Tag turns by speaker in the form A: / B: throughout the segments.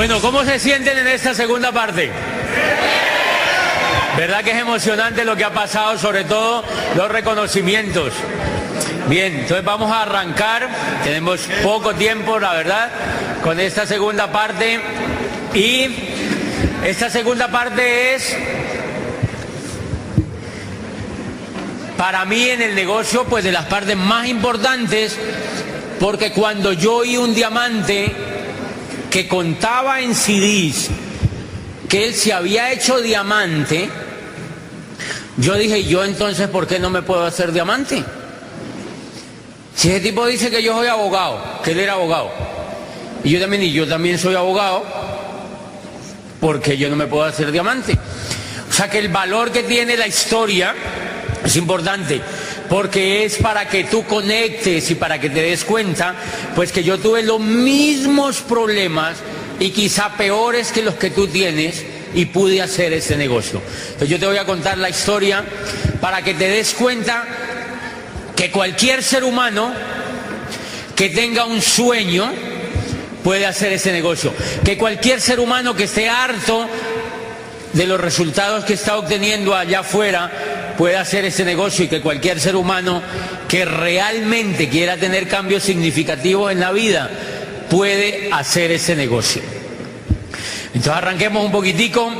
A: Bueno, ¿cómo se sienten en esta segunda parte? ¿Verdad que es emocionante lo que ha pasado, sobre todo los reconocimientos? Bien, entonces vamos a arrancar, tenemos poco tiempo, la verdad, con esta segunda parte. Y esta segunda parte es, para mí en el negocio, pues de las partes más importantes, porque cuando yo oí un diamante que contaba en CDs que él se había hecho diamante, yo dije, yo entonces, ¿por qué no me puedo hacer diamante? Si ese tipo dice que yo soy abogado, que él era abogado, y yo también soy abogado, ¿por qué yo no me puedo hacer diamante? O sea que el valor que tiene la historia es importante, porque es para que tú conectes y para que te des cuenta, pues que yo tuve los mismos problemas y quizá peores que los que tú tienes y pude hacer ese negocio. Entonces yo te voy a contar la historia para que te des cuenta que cualquier ser humano que tenga un sueño puede hacer ese negocio, que cualquier ser humano que esté harto de los resultados que está obteniendo allá afuera puede hacer ese negocio, y que cualquier ser humano que realmente quiera tener cambios significativos en la vida puede hacer ese negocio. Entonces arranquemos un poquitico.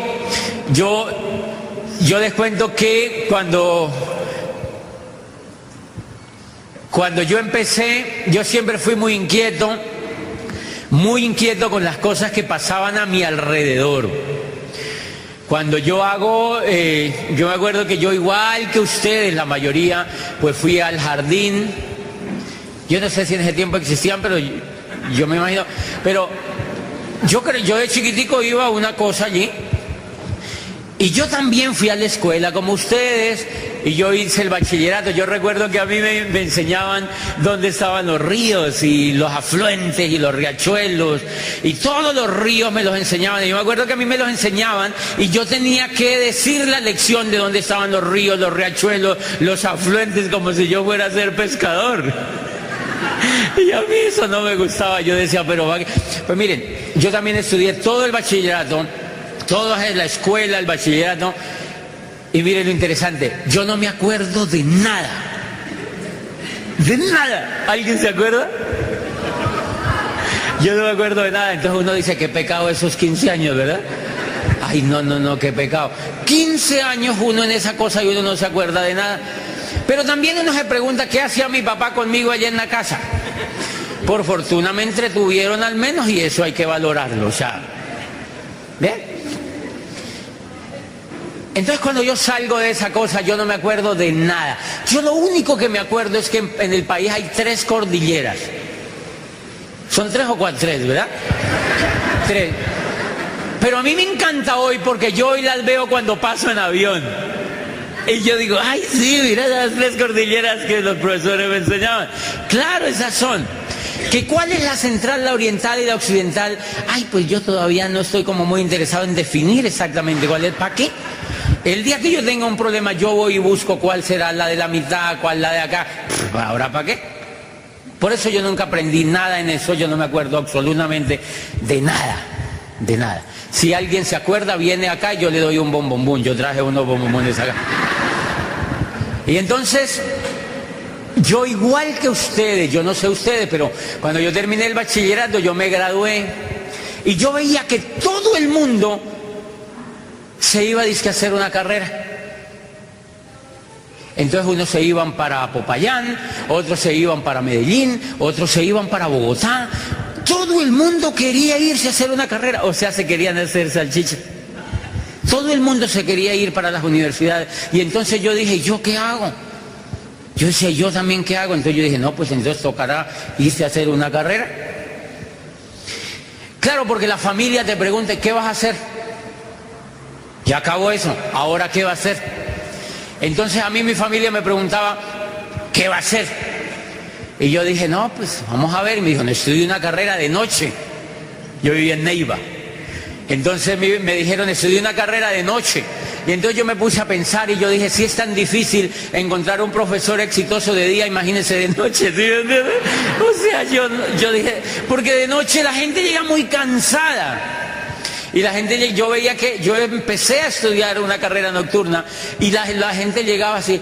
A: Yo les cuento que cuando yo empecé, yo siempre fui muy inquieto con las cosas que pasaban a mi alrededor. Cuando yo me acuerdo que yo, igual que ustedes, la mayoría, pues fui al jardín. Yo no sé si en ese tiempo existían, pero yo me imagino. Pero yo de chiquitico iba a una cosa allí. Y yo también fui a la escuela como ustedes, y yo hice el bachillerato. Yo recuerdo que a mí me enseñaban dónde estaban los ríos y los afluentes y los riachuelos, y todos los ríos me los enseñaban. Y yo me acuerdo que a mí me los enseñaban y yo tenía que decir la lección de dónde estaban los ríos, los riachuelos, los afluentes, como si yo fuera a ser pescador. Y a mí eso no me gustaba. Yo decía, pues miren, yo también estudié todo el bachillerato, toda la escuela, el bachillerato, y miren lo interesante, yo no me acuerdo de nada. De nada. ¿Alguien se acuerda? Yo no me acuerdo de nada. Entonces uno dice, qué pecado esos 15 años, ¿verdad? Ay, no, qué pecado. 15 años uno en esa cosa y uno no se acuerda de nada. Pero también uno se pregunta, ¿qué hacía mi papá conmigo allá en la casa? Por fortuna me entretuvieron al menos, y eso hay que valorarlo, o sea, ¿bien? Entonces cuando yo salgo de esa cosa, yo no me acuerdo de nada. Yo lo único que me acuerdo es que en el país hay 3 cordilleras. Son 3 o 4, 3, ¿verdad? 3. Pero a mí me encanta hoy, porque yo hoy las veo cuando paso en avión. Y yo digo, ay, sí, mira las 3 cordilleras que los profesores me enseñaban. Claro, esas son. ¿Que cuál es la central, la oriental y la occidental? Ay, pues yo todavía no estoy como muy interesado en definir exactamente cuál es. ¿Para qué? El día que yo tenga un problema, yo voy y busco cuál será la de la mitad, cuál la de acá. ¿Ahora para qué? Por eso yo nunca aprendí nada en eso. Yo no me acuerdo absolutamente de nada, de nada. Si alguien se acuerda, viene acá y yo le doy un bombombón. Yo traje unos bombombones acá. Y entonces, yo igual que ustedes, yo no sé ustedes, pero cuando yo terminé el bachillerato, yo me gradué, y yo veía que todo el mundo se iba a hacer una carrera. Entonces unos se iban para Popayán, otros se iban para Medellín, otros se iban para Bogotá. Todo el mundo quería irse a hacer una carrera, o sea, se querían hacer salchicha. Todo el mundo se quería ir para las universidades. Y entonces yo dije, ¿yo qué hago? Yo decía, ¿yo también qué hago? Entonces yo dije, no, pues entonces tocará irse a hacer una carrera. Claro, porque la familia te pregunta, ¿qué vas a hacer? Ya acabó eso, ¿ahora qué va a hacer? Entonces a mí mi familia me preguntaba, ¿qué va a hacer? Y yo dije, no, pues vamos a ver. Y me dijo, no, estudio una carrera de noche. Yo vivía en Neiva. Entonces me dijeron, estudié una carrera de noche. Y entonces yo me puse a pensar y yo dije, si es tan difícil encontrar un profesor exitoso de día, imagínense de noche. ¿Sí? O sea, yo dije, porque de noche la gente llega muy cansada. Y la gente, yo veía que yo empecé a estudiar una carrera nocturna y la gente llegaba así,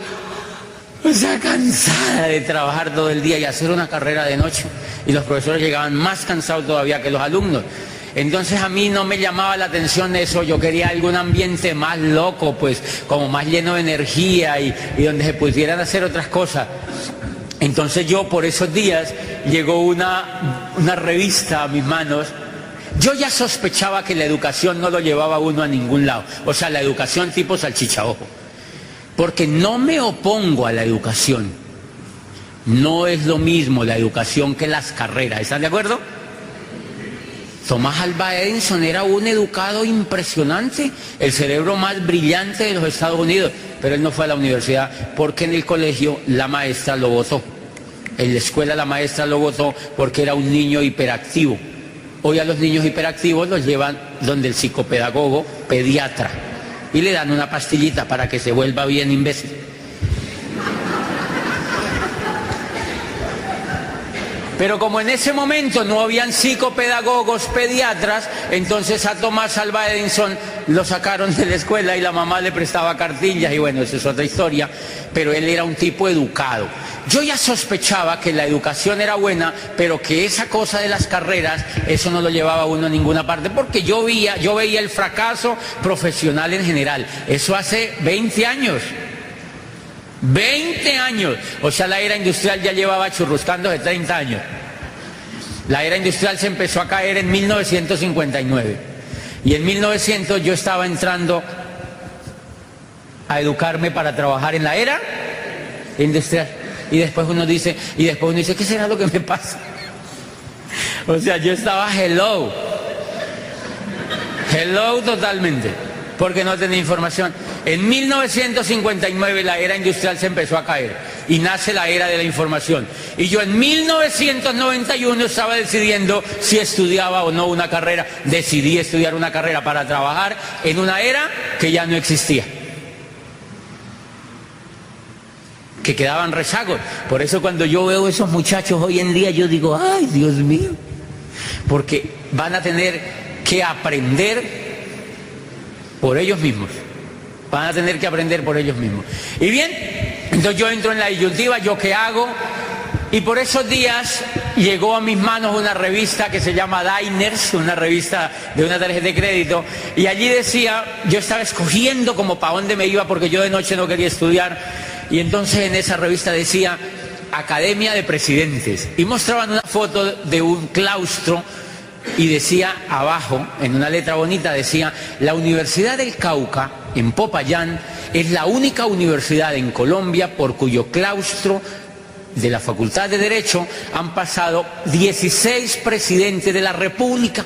A: o sea, cansada de trabajar todo el día y hacer una carrera de noche. Y los profesores llegaban más cansados todavía que los alumnos. Entonces a mí no me llamaba la atención eso, yo quería algún ambiente más loco, pues como más lleno de energía y donde se pudieran hacer otras cosas. Entonces yo por esos días llegó una revista a mis manos. Yo ya sospechaba que la educación no lo llevaba a uno a ningún lado, o sea, la educación tipo salchicha ojo, porque no me opongo a la educación, no es lo mismo la educación que las carreras, ¿están de acuerdo? Thomas Alva Edison era un educado impresionante, el cerebro más brillante de los Estados Unidos, pero él no fue a la universidad porque en el colegio la maestra lo votó. En la escuela la maestra lo votó porque era un niño hiperactivo. Hoy a los niños hiperactivos los llevan donde el psicopedagogo, pediatra, y le dan una pastillita para que se vuelva bien imbécil. Pero como en ese momento no habían psicopedagogos, pediatras, entonces a Thomas Alva Edison lo sacaron de la escuela y la mamá le prestaba cartillas y bueno, esa es otra historia, pero él era un tipo educado. Yo ya sospechaba que la educación era buena, pero que esa cosa de las carreras, eso no lo llevaba a uno a ninguna parte, porque yo veía el fracaso profesional en general. Eso hace 20 años. 20 años, o sea, la era industrial ya llevaba churruscando de 30 años. La era industrial se empezó a caer en 1959 y en 1900 yo estaba entrando a educarme para trabajar en la era industrial y después uno dice, ¿qué será lo que me pasa? O sea, yo estaba hello totalmente, porque no tenía información. En 1959 la era industrial se empezó a caer y nace la era de la información. Y yo en 1991 estaba decidiendo si estudiaba o no una carrera. Decidí estudiar una carrera para trabajar en una era que ya no existía, que quedaban rezagos. Por eso cuando yo veo esos muchachos hoy en día yo digo, ay Dios mío, porque van a tener que aprender por ellos mismos. Van a tener que aprender por ellos mismos. Y bien, entonces yo entro en la disyuntiva, ¿yo qué hago? Y por esos días llegó a mis manos una revista que se llama Diners, una revista de una tarjeta de crédito, y allí decía, yo estaba escogiendo como para dónde me iba porque yo de noche no quería estudiar, y entonces en esa revista decía Academia de Presidentes, y mostraban una foto de un claustro, y decía abajo, en una letra bonita, decía, la Universidad del Cauca, en Popayán, es la única universidad en Colombia por cuyo claustro de la Facultad de Derecho han pasado 16 presidentes de la República.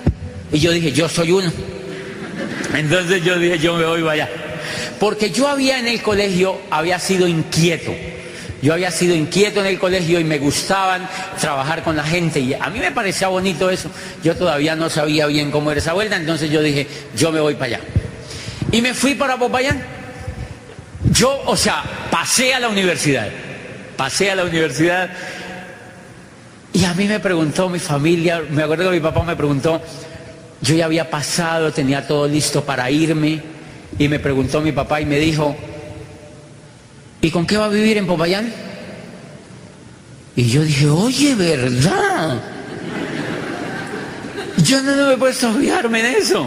A: Y yo dije, yo soy uno. Entonces yo dije, yo me voy para allá. Porque yo en el colegio había sido inquieto. Yo había sido inquieto en el colegio y me gustaban trabajar con la gente y a mí me parecía bonito eso. Yo todavía no sabía bien cómo era esa vuelta, entonces yo dije, yo me voy para allá. Y me fui para Popayán. Yo, o sea, pasé a la universidad y a mí me preguntó mi familia, me acuerdo que mi papá me preguntó, yo ya había pasado, tenía todo listo para irme y me preguntó mi papá y me dijo, ¿y con qué va a vivir en Popayán? Y yo dije, oye, ¿verdad? Yo no me he puesto a fijarme en eso.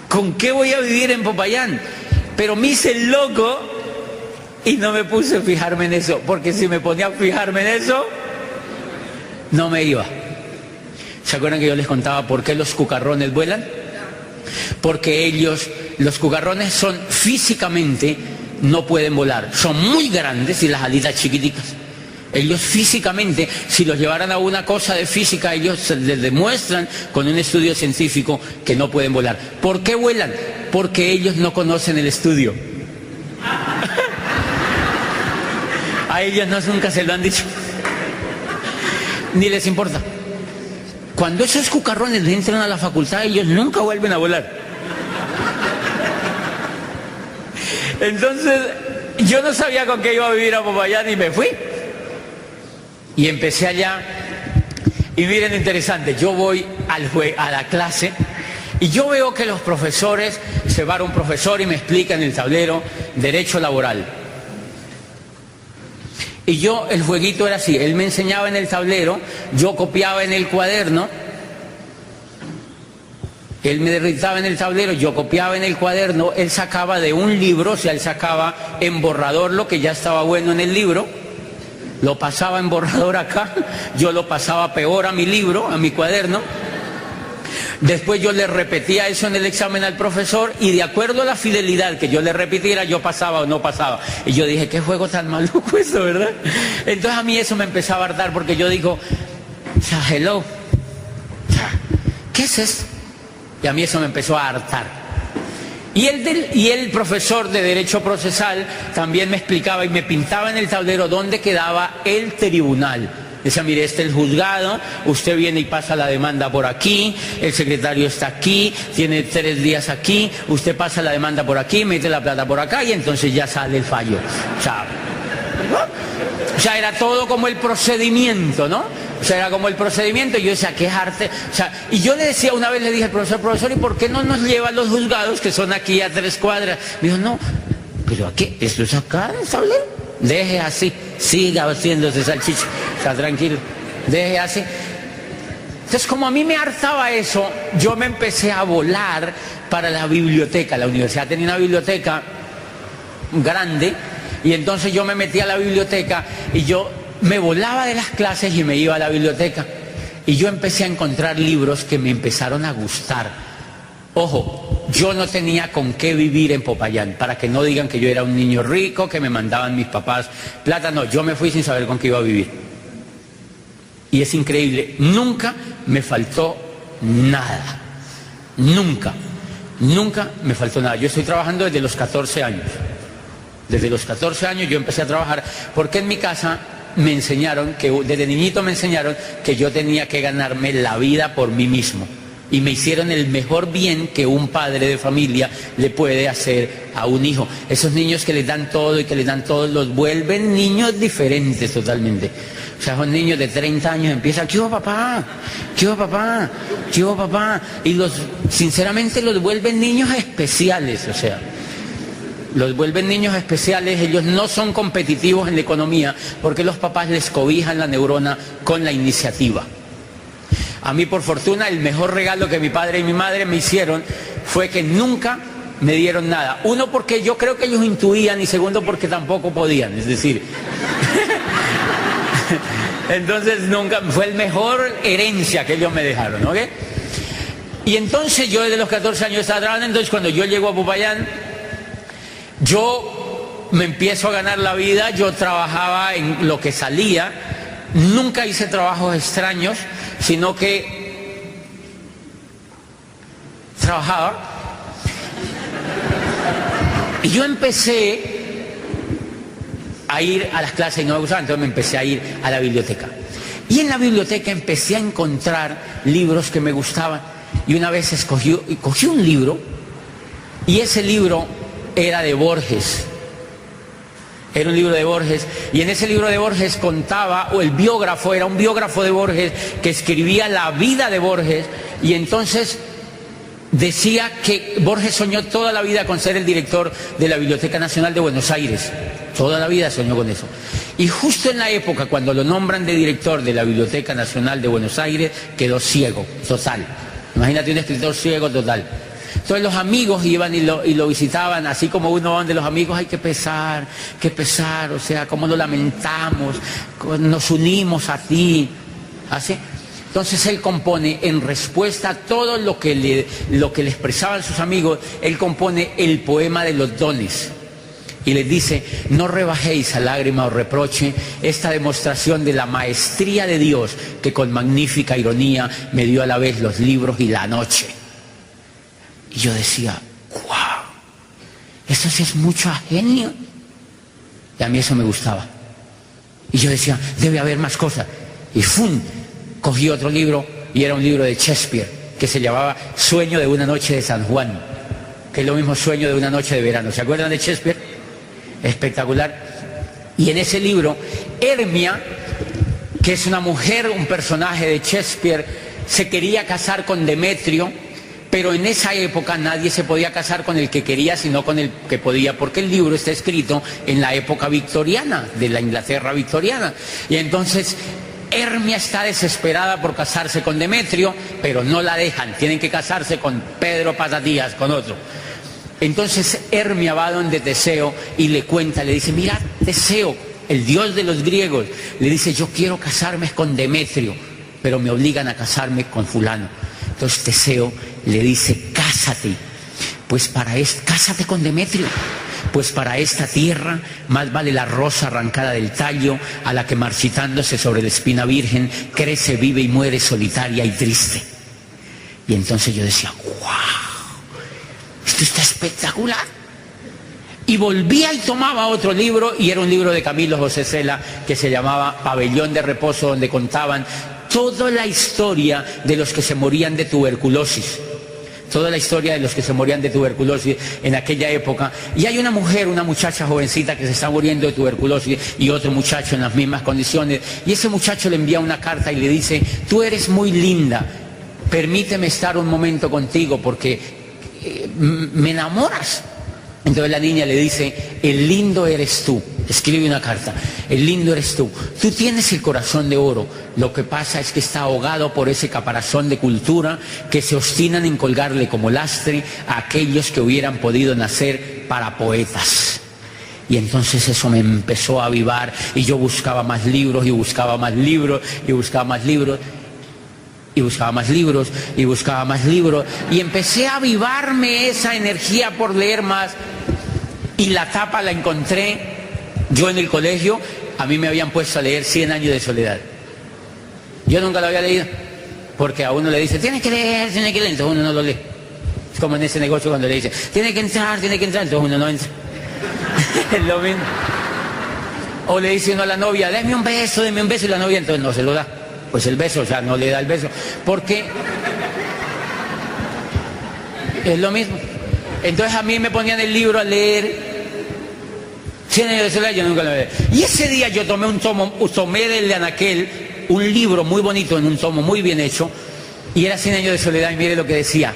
A: ¿Con qué voy a vivir en Popayán? Pero me hice el loco y no me puse a fijarme en eso, porque si me ponía a fijarme en eso, no me iba. ¿Se acuerdan que yo les contaba por qué los cucarrones vuelan? Porque los cucarrones son físicamente, no pueden volar, son muy grandes y las alitas chiquiticas. Ellos físicamente, si los llevaran a una cosa de física, ellos les demuestran con un estudio científico que no pueden volar. ¿Por qué vuelan? Porque ellos no conocen el estudio. A ellos nunca se lo han dicho. Ni les importa. Cuando esos cucarrones entran a la facultad, ellos nunca vuelven a volar. Entonces, yo no sabía con qué iba a vivir a Popayán y me fui. Y empecé allá. Y miren, interesante, yo voy a la clase Y yo veo que los profesores, se va un profesor y me explica en el tablero derecho laboral. Y yo, el jueguito era así, él me enseñaba en el tablero, yo copiaba en el cuaderno, él me dictaba en el tablero, yo copiaba en el cuaderno, él sacaba de un libro, o sea, él sacaba en borrador lo que ya estaba bueno en el libro, lo pasaba en borrador acá, yo lo pasaba peor a mi libro, a mi cuaderno. Después yo le repetía eso en el examen al profesor y de acuerdo a la fidelidad que yo le repitiera, yo pasaba o no pasaba. Y yo dije, qué juego tan maluco eso, ¿verdad? Entonces a mí eso me empezaba a hartar porque yo digo, hello, ¿qué es esto? Y a mí eso me empezó a hartar. Y el profesor de Derecho Procesal también me explicaba y me pintaba en el tablero dónde quedaba el tribunal. Decía, mire, este es el juzgado, usted viene y pasa la demanda por aquí, el secretario está aquí, tiene 3 días aquí, usted pasa la demanda por aquí, mete la plata por acá y entonces ya sale el fallo. O sea, era todo como el procedimiento, ¿no? O sea, era como el procedimiento y yo decía, qué arte. O sea, y yo le decía, una vez le dije al profesor, ¿y por qué no nos lleva a los juzgados que son aquí a 3 cuadras? Me dijo, no, pero aquí, esto es acá, ¿sabes? Deje así, siga haciéndose salchicha, o sea, tranquilo, deje así. Entonces, como a mí me hartaba eso, yo me empecé a volar para la biblioteca. La universidad tenía una biblioteca grande y entonces yo me metí a la biblioteca y yo me volaba de las clases y me iba a la biblioteca. Y yo empecé a encontrar libros que me empezaron a gustar. Ojo, yo no tenía con qué vivir en Popayán, para que no digan que yo era un niño rico, que me mandaban mis papás plata. No, yo me fui sin saber con qué iba a vivir. Y es increíble, nunca me faltó nada. Nunca me faltó nada. Yo estoy trabajando desde los 14 años. Desde los 14 años yo empecé a trabajar, porque en mi casa me enseñaron, desde niñito me enseñaron que yo tenía que ganarme la vida por mí mismo. Y me hicieron el mejor bien que un padre de familia le puede hacer a un hijo. Esos niños que les dan todo y que les dan todo, los vuelven niños diferentes totalmente. O sea, son niños de 30 años, empiezan, ¿qué hubo papá? ¿Qué hubo papá? ¿Qué hubo papá? Y sinceramente los vuelven niños especiales, o sea. Los vuelven niños especiales, ellos no son competitivos en la economía porque los papás les cobijan la neurona con la iniciativa. A mí, por fortuna, el mejor regalo que mi padre y mi madre me hicieron fue que nunca me dieron nada. Uno, porque yo creo que ellos intuían, y segundo, porque tampoco podían, es decir. Entonces nunca, fue el mejor herencia que ellos me dejaron, ¿ok? Y entonces yo desde los 14 años estaba trabajando, entonces cuando yo llego a Popayán, yo me empiezo a ganar la vida, yo trabajaba en lo que salía, nunca hice trabajos extraños, sino que trabajaba. Y yo empecé a ir a las clases y no me gustaba, entonces me empecé a ir a la biblioteca. Y en la biblioteca empecé a encontrar libros que me gustaban. Y una vez cogí un libro, y ese libro era de Borges. Era un libro de Borges, y en ese libro de Borges contaba, o el biógrafo era un biógrafo de Borges que escribía la vida de Borges, y entonces decía que Borges soñó toda la vida con ser el director de la Biblioteca Nacional de Buenos Aires. Toda la vida soñó con eso. Y justo en la época cuando lo nombran de director de la Biblioteca Nacional de Buenos Aires, quedó ciego, total. Imagínate un escritor ciego total. Entonces los amigos iban y lo visitaban, así como uno va donde los amigos, hay que pesar, o sea, cómo lo lamentamos, nos unimos a ti, así. Entonces él compone, en respuesta a todo lo que le expresaban sus amigos, él compone el poema de los dones. Y les dice, no rebajéis a lágrima o reproche esta demostración de la maestría de Dios, que con magnífica ironía me dio a la vez los libros y la noche. Y yo decía, wow, esto sí es mucho genio. Y a mí eso me gustaba. Y yo decía, debe haber más cosas. Y ¡fum! Cogí otro libro, y era un libro de Shakespeare, que se llamaba Sueño de una noche de San Juan, que es lo mismo Sueño de una noche de verano. ¿Se acuerdan de Shakespeare? Espectacular. Y en ese libro, Hermia, que es una mujer, un personaje de Shakespeare, se quería casar con Demetrio, Pero en esa época nadie se podía casar con el que quería, sino con el que podía, porque el libro está escrito en la época victoriana, de la Inglaterra victoriana. Y entonces Hermia está desesperada por casarse con Demetrio, pero no la dejan, tienen que casarse con Pedro Patatías, con otro. Entonces Hermia va donde Teseo y le cuenta, le dice, mira, Teseo, el dios de los griegos, le dice, yo quiero casarme con Demetrio, pero me obligan a casarme con fulano. Entonces Teseo le dice, cásate, cásate con Demetrio, pues para esta tierra más vale la rosa arrancada del tallo a la que marchitándose sobre la espina virgen crece, vive y muere solitaria y triste. Y entonces yo decía, wow, esto está espectacular. Y volvía y tomaba otro libro, y era un libro de Camilo José Cela que se llamaba Pabellón de Reposo, donde contaban toda la historia de los que se morían de tuberculosis. Toda la historia de los que se morían de tuberculosis en aquella época. Y hay una muchacha jovencita que se está muriendo de tuberculosis y otro muchacho en las mismas condiciones. Y ese muchacho le envía una carta y le dice, tú eres muy linda, permíteme estar un momento contigo porque me enamoras. Entonces la niña le dice, el lindo eres tú. Escribe una carta, el lindo eres tú. Tú tienes el corazón de oro. Lo que pasa es que está ahogado por ese caparazón de cultura que se obstinan en colgarle como lastre a aquellos que hubieran podido nacer para poetas. Y entonces eso me empezó a avivar y yo buscaba más libros y buscaba más libros y buscaba más libros. Y buscaba más libros y buscaba más libros y empecé a avivarme esa energía por leer más. Y la tapa la encontré yo en el colegio. A mí me habían puesto a leer 100 años de soledad. Yo nunca lo había leído porque a uno le dice, tienes que leer, entonces uno no lo lee. Es como en ese negocio cuando le dice, tiene que entrar, entonces uno no entra. Es lo mismo. O le dice uno a la novia, deme un beso, y la novia entonces no se lo da. Pues el beso, o sea, no le da el beso, porque es lo mismo. Entonces a mí me ponían el libro a leer 100 años de soledad, yo nunca lo leí. Y ese día yo tomé del anaquel un libro muy bonito, en un tomo muy bien hecho, y era 100 años de soledad, y mire lo que decía.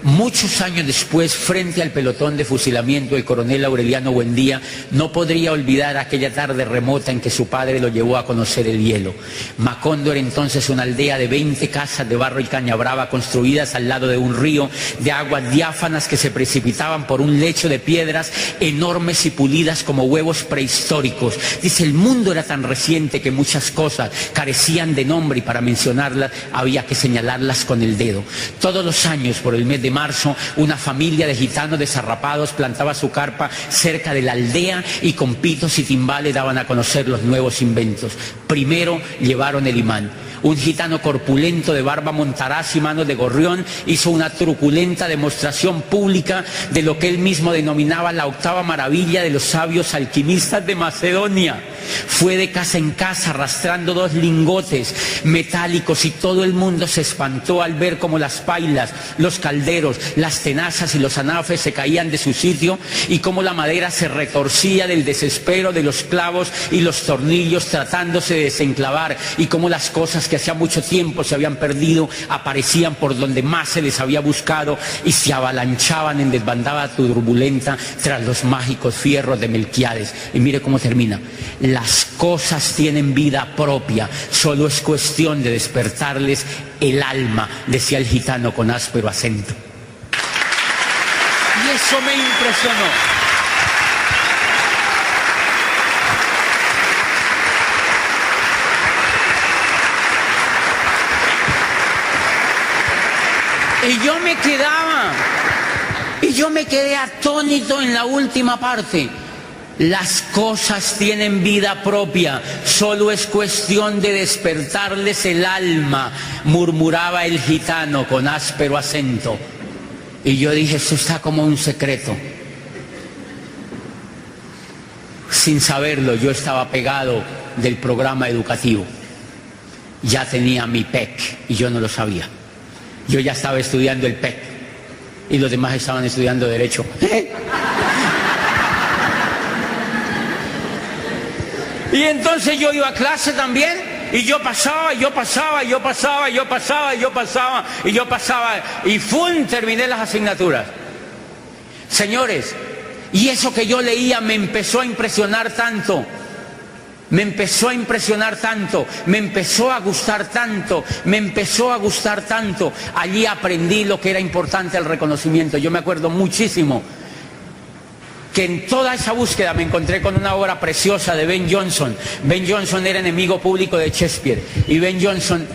A: Muchos años después, frente al pelotón de fusilamiento, el coronel Aureliano Buendía no podría olvidar aquella tarde remota en que su padre lo llevó a conocer el hielo. Macondo era entonces una aldea de 20 casas de barro y caña brava construidas al lado de un río de aguas diáfanas que se precipitaban por un lecho de piedras enormes y pulidas como huevos prehistóricos. Dice, el mundo era tan reciente que muchas cosas carecían de nombre y para mencionarlas había que señalarlas con el dedo. Todos los años, por el mes de marzo, una familia de gitanos desarrapados plantaba su carpa cerca de la aldea y con pitos y timbales daban a conocer los nuevos inventos. Primero llevaron el imán. Un gitano corpulento de barba montaraz y manos de gorrión hizo una truculenta demostración pública de lo que él mismo denominaba la octava maravilla de los sabios alquimistas de Macedonia. Fue de casa en casa arrastrando 2 lingotes metálicos y todo el mundo se espantó al ver cómo las pailas, los calderos, las tenazas y los anafes se caían de su sitio y cómo la madera se retorcía del desespero de los clavos y los tornillos tratándose de desenclavar y cómo las cosas que hacía mucho tiempo se habían perdido aparecían por donde más se les había buscado y se avalanchaban en desbandada turbulenta tras los mágicos fierros de Melquiades. Y mire cómo termina. Las cosas tienen vida propia, solo es cuestión de despertarles el alma, decía el gitano con áspero acento. Y eso me impresionó. Y yo me quedé atónito en la última parte. Las cosas tienen vida propia, solo es cuestión de despertarles el alma, murmuraba el gitano con áspero acento. Y yo dije, esto está como un secreto. Sin saberlo, yo estaba pegado del programa educativo. Ya tenía mi PEC y yo no lo sabía. Yo ya estaba estudiando el PEC y los demás estaban estudiando Derecho. Y entonces yo iba a clase también Y yo pasaba, y ¡fum! Terminé las asignaturas. Señores, y eso que yo leía me empezó a impresionar tanto. Me empezó a impresionar tanto, me empezó a gustar tanto, Allí aprendí lo que era importante el reconocimiento. Yo me acuerdo muchísimo que en toda esa búsqueda me encontré con una obra preciosa de Ben Jonson. Ben Jonson era enemigo público de Shakespeare, y Ben Jonson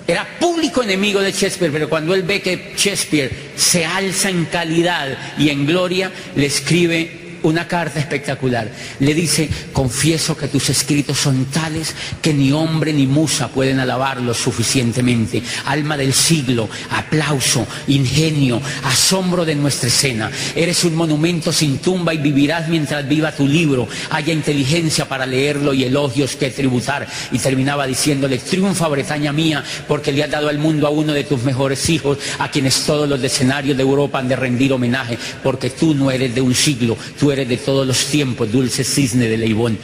A: era público enemigo de Shakespeare, pero cuando él ve que Shakespeare se alza en calidad y en gloria, le escribe una carta espectacular. Le dice: confieso que tus escritos son tales que ni hombre ni musa pueden alabarlos suficientemente. Alma del siglo, aplauso, ingenio, asombro de nuestra escena. Eres un monumento sin tumba y vivirás mientras viva tu libro. Haya inteligencia para leerlo y elogios que tributar. Y terminaba diciéndole: triunfa, Bretaña mía, porque le has dado al mundo a uno de tus mejores hijos, a quienes todos los escenarios de Europa han de rendir homenaje, porque tú no eres de un siglo, tú eres de todos los tiempos, dulce cisne de Leibón.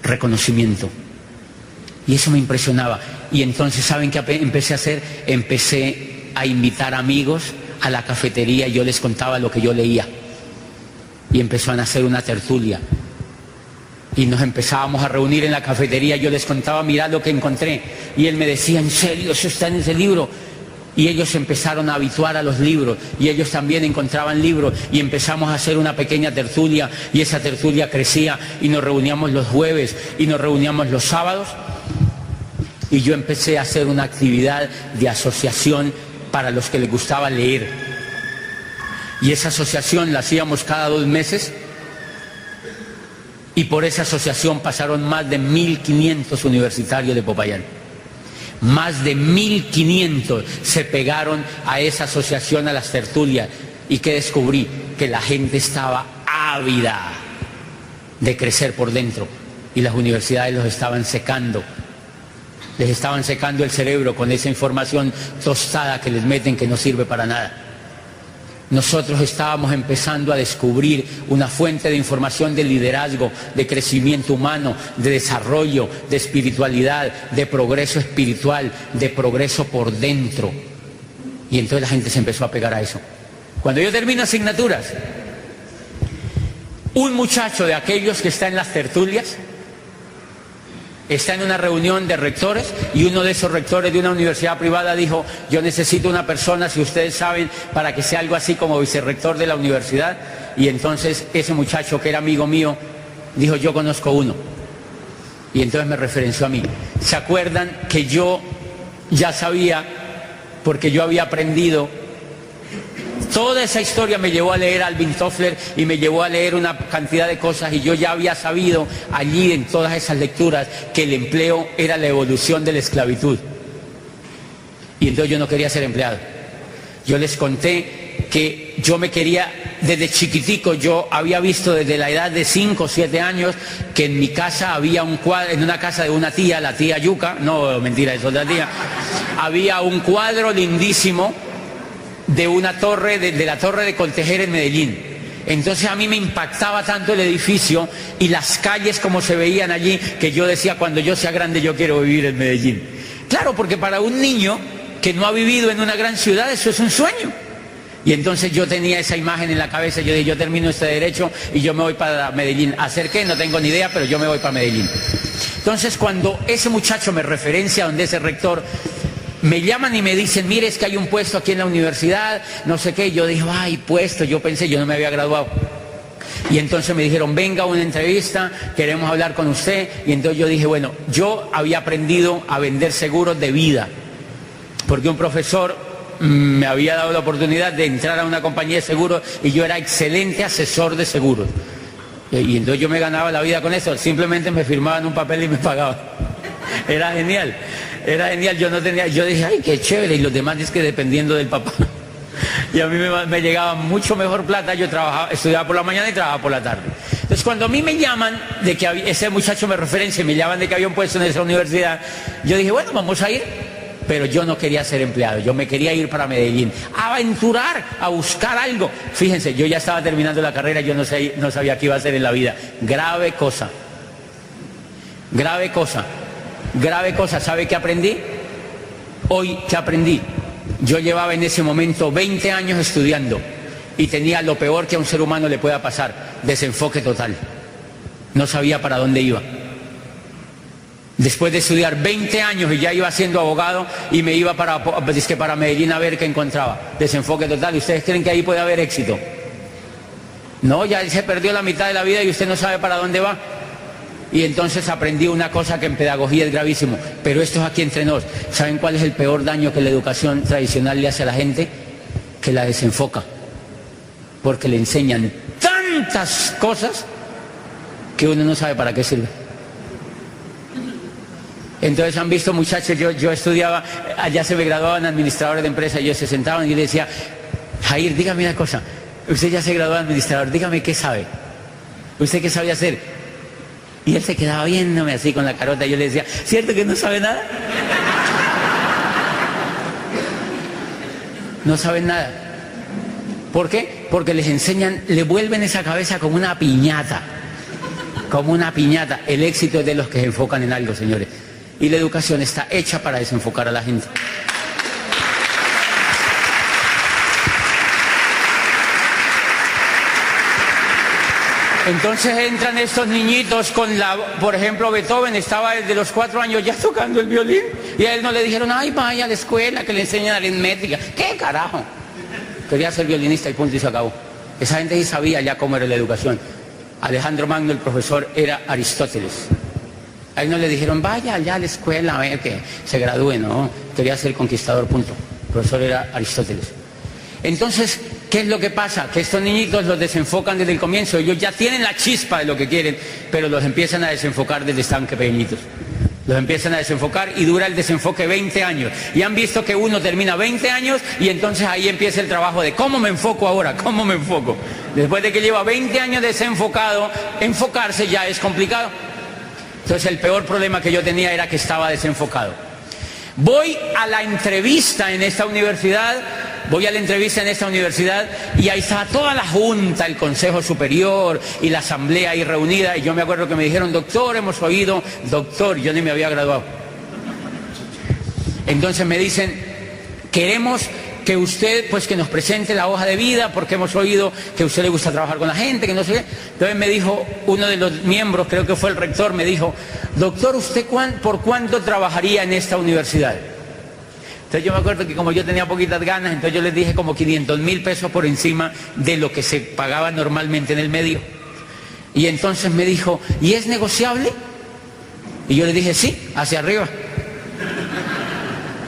A: Reconocimiento. Y eso me impresionaba. Y entonces, ¿saben qué empecé a hacer? Empecé a invitar amigos a la cafetería y yo les contaba lo que yo leía. Y empezó a nacer una tertulia. Y nos empezábamos a reunir en la cafetería, yo les contaba: mirad lo que encontré. Y él me decía: ¿en serio? ¿Eso está en ese libro? Y ellos empezaron a habituar a los libros, y ellos también encontraban libros, y empezamos a hacer una pequeña tertulia, y esa tertulia crecía, y nos reuníamos los jueves, y nos reuníamos los sábados, y yo empecé a hacer una actividad de asociación para los que les gustaba leer. Y esa asociación la hacíamos cada 2 meses, y por esa asociación pasaron más de 1.500 universitarios de Popayán. Más de 1.500 se pegaron a esa asociación, a las tertulias. ¿Y qué descubrí? Que la gente estaba ávida de crecer por dentro, y las universidades los estaban secando. Les estaban secando el cerebro con esa información tostada que les meten, que no sirve para nada. Nosotros estábamos empezando a descubrir una fuente de información de liderazgo, de crecimiento humano, de desarrollo, de espiritualidad, de progreso espiritual, de progreso por dentro. Y entonces la gente se empezó a pegar a eso. Cuando yo termino asignaturas, un muchacho de aquellos que está en las tertulias está en una reunión de rectores, y uno de esos rectores de una universidad privada dijo: yo necesito una persona, si ustedes saben, para que sea algo así como vicerrector de la universidad. Y entonces ese muchacho, que era amigo mío, dijo: yo conozco uno. Y entonces me referenció a mí. ¿Se acuerdan que yo ya sabía, porque yo había aprendido? Toda esa historia me llevó a leer a Alvin Toffler y me llevó a leer una cantidad de cosas, y yo ya había sabido allí en todas esas lecturas que el empleo era la evolución de la esclavitud. Y entonces yo no quería ser empleado. Yo les conté que yo me quería, desde chiquitico, yo había visto desde la edad de 5 o 7 años que en mi casa había un cuadro, en una casa de una tía, la tía Yuca, no, mentira, es otra tía, había un cuadro lindísimo de una torre, de la torre de Coltejer en Medellín. Entonces a mí me impactaba tanto el edificio y las calles como se veían allí, que yo decía: cuando yo sea grande yo quiero vivir en Medellín. Claro, porque para un niño que no ha vivido en una gran ciudad eso es un sueño. Y entonces yo tenía esa imagen en la cabeza. Yo dije: yo termino este derecho y yo me voy para Medellín. ¿Hacer qué? No tengo ni idea, pero yo me voy para Medellín. Entonces, cuando ese muchacho me referencia a donde ese rector, me llaman y me dicen: mire, es que hay un puesto aquí en la universidad, no sé qué. Yo dije: ay, puesto. Yo pensé, yo no me había graduado. Y entonces me dijeron: venga a una entrevista, queremos hablar con usted. Y entonces yo dije: bueno, yo había aprendido a vender seguros de vida, porque un profesor me había dado la oportunidad de entrar a una compañía de seguros, y yo era excelente asesor de seguros. Y entonces yo me ganaba la vida con eso. Simplemente me firmaban un papel y me pagaban. Era genial. Era genial, yo dije: ay, qué chévere. Y los demás es que dependiendo del papá. Y a mí me llegaba mucho mejor plata. Yo estudiaba por la mañana y trabajaba por la tarde. Entonces, cuando a mí me llaman de que ese muchacho me referencia, me llaman de que había un puesto en esa universidad, yo dije: bueno, vamos a ir. Pero yo no quería ser empleado, yo me quería ir para Medellín, a aventurar, a buscar algo. Fíjense, yo ya estaba terminando la carrera, yo no sabía qué iba a hacer en la vida. Grave cosa. Grave cosa. Grave cosa, ¿sabe qué aprendí? Hoy, ¿qué aprendí? Yo llevaba en ese momento 20 años estudiando y tenía lo peor que a un ser humano le pueda pasar, desenfoque total. No sabía para dónde iba. Después de estudiar 20 años y ya iba siendo abogado y me iba para Medellín a ver qué encontraba. Desenfoque total. ¿Ustedes creen que ahí puede haber éxito? No, ya se perdió la mitad de la vida y usted no sabe para dónde va. Y entonces aprendí una cosa que en pedagogía es gravísimo, pero esto es aquí entre nos. ¿Saben cuál es el peor daño que la educación tradicional le hace a la gente? Que la desenfoca, porque le enseñan tantas cosas que uno no sabe para qué sirve. Entonces han visto muchachos, yo estudiaba, allá se me graduaban administradores de empresas, ellos se sentaban y le decía, Jair, dígame una cosa, usted ya se graduó de administrador, dígame qué sabe, usted qué sabe hacer. Y él se quedaba viéndome así con la carota y yo le decía, ¿cierto que no sabe nada? No saben nada. ¿Por qué? Porque les enseñan, le vuelven esa cabeza como una piñata. Como una piñata. El éxito es de los que se enfocan en algo, señores. Y la educación está hecha para desenfocar a la gente. Entonces entran estos niñitos con por ejemplo, Beethoven estaba desde los 4 años ya tocando el violín y a él no le dijeron, ay, vaya a la escuela que le enseñan aritmética. ¿Qué carajo? Quería ser violinista y punto y se acabó. Esa gente sí sabía ya cómo era la educación. Alejandro Magno, el profesor, era Aristóteles. A él no le dijeron, vaya allá a la escuela a ver que se gradúe, no. Quería ser conquistador, punto. El profesor era Aristóteles. Entonces, ¿qué es lo que pasa? Que estos niñitos los desenfocan desde el comienzo. Ellos ya tienen la chispa de lo que quieren, pero los empiezan a desenfocar desde están pequeñitos. Los empiezan a desenfocar y dura el desenfoque 20 años. Y han visto que uno termina 20 años y entonces ahí empieza el trabajo de ¿cómo me enfoco ahora? ¿Cómo me enfoco? Después de que lleva 20 años desenfocado, enfocarse ya es complicado. Entonces el peor problema que yo tenía era que estaba desenfocado. Voy a la entrevista en esta universidad y ahí estaba toda la junta, el Consejo Superior y la asamblea ahí reunida y yo me acuerdo que me dijeron, doctor, hemos oído, doctor, yo ni me había graduado. Entonces me dicen, queremos que usted, pues que nos presente la hoja de vida porque hemos oído que a usted le gusta trabajar con la gente, que no sé qué. Entonces me dijo uno de los miembros, creo que fue el rector, me dijo, doctor, ¿usted por cuánto trabajaría en esta universidad? Entonces yo me acuerdo que como yo tenía poquitas ganas, entonces yo les dije como 500.000 pesos por encima de lo que se pagaba normalmente en el medio. Y entonces me dijo, ¿y es negociable? Y yo le dije, sí, hacia arriba.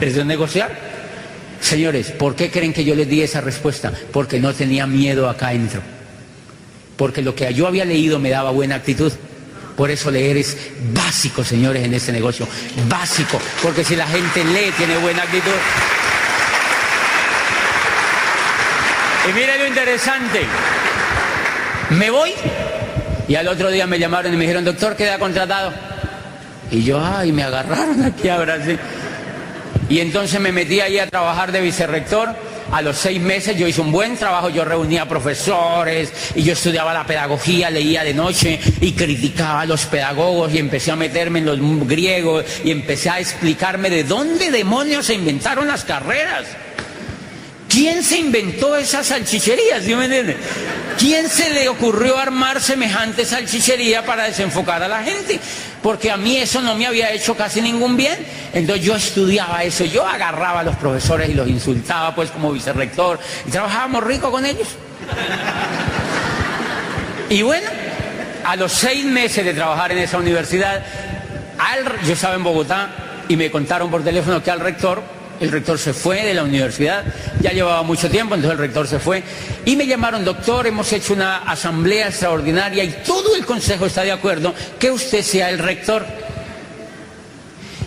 A: ¿Es de negociar? Señores, ¿por qué creen que yo les di esa respuesta? Porque no tenía miedo acá adentro. Porque lo que yo había leído me daba buena actitud. Por eso leer es básico, señores, en este negocio. Básico. Porque si la gente lee, tiene buena actitud. Y mire lo interesante. Me voy y al otro día me llamaron y me dijeron, doctor, queda contratado. Y yo, ay, me agarraron aquí ahora sí. Y entonces me metí ahí a trabajar de vicerrector. A los 6 meses yo hice un buen trabajo, yo reunía a profesores y yo estudiaba la pedagogía, leía de noche y criticaba a los pedagogos y empecé a meterme en los griegos y empecé a explicarme de dónde demonios se inventaron las carreras. ¿Quién se inventó esas salchicherías? ¿Sí me entiende? ¿Quién se le ocurrió armar semejante salchichería para desenfocar a la gente? Porque a mí eso no me había hecho casi ningún bien. Entonces yo estudiaba eso, yo agarraba a los profesores y los insultaba pues como vicerrector y trabajábamos rico con ellos. Y bueno, a los 6 meses de trabajar en esa universidad, yo estaba en Bogotá y me contaron por teléfono que el rector se fue de la universidad, ya llevaba mucho tiempo, entonces el rector se fue y me llamaron, doctor, hemos hecho una asamblea extraordinaria y todo el consejo está de acuerdo que usted sea el rector.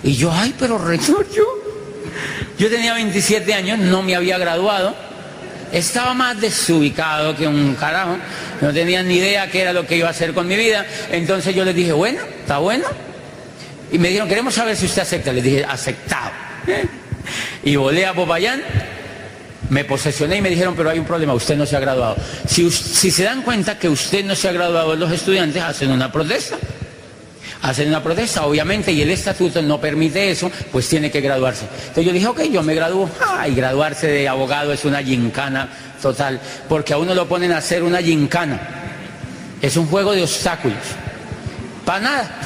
A: Y yo, ay, pero rector, yo tenía 27 años, no me había graduado, estaba más desubicado que un carajo, no tenía ni idea qué era lo que iba a hacer con mi vida, entonces yo les dije, bueno, está bueno, y me dijeron, queremos saber si usted acepta, les dije, aceptado. Y volé a Popayán, me posesioné y me dijeron, pero hay un problema, usted no se ha graduado. Si se dan cuenta que usted no se ha graduado, los estudiantes hacen una protesta. hacen una protesta, obviamente, y el estatuto no permite eso, pues tiene que graduarse. Entonces yo dije, ok, yo me gradúo. Y graduarse de abogado es una gincana total, porque a uno lo ponen a hacer una gincana. Es un juego de obstáculos. Para nada.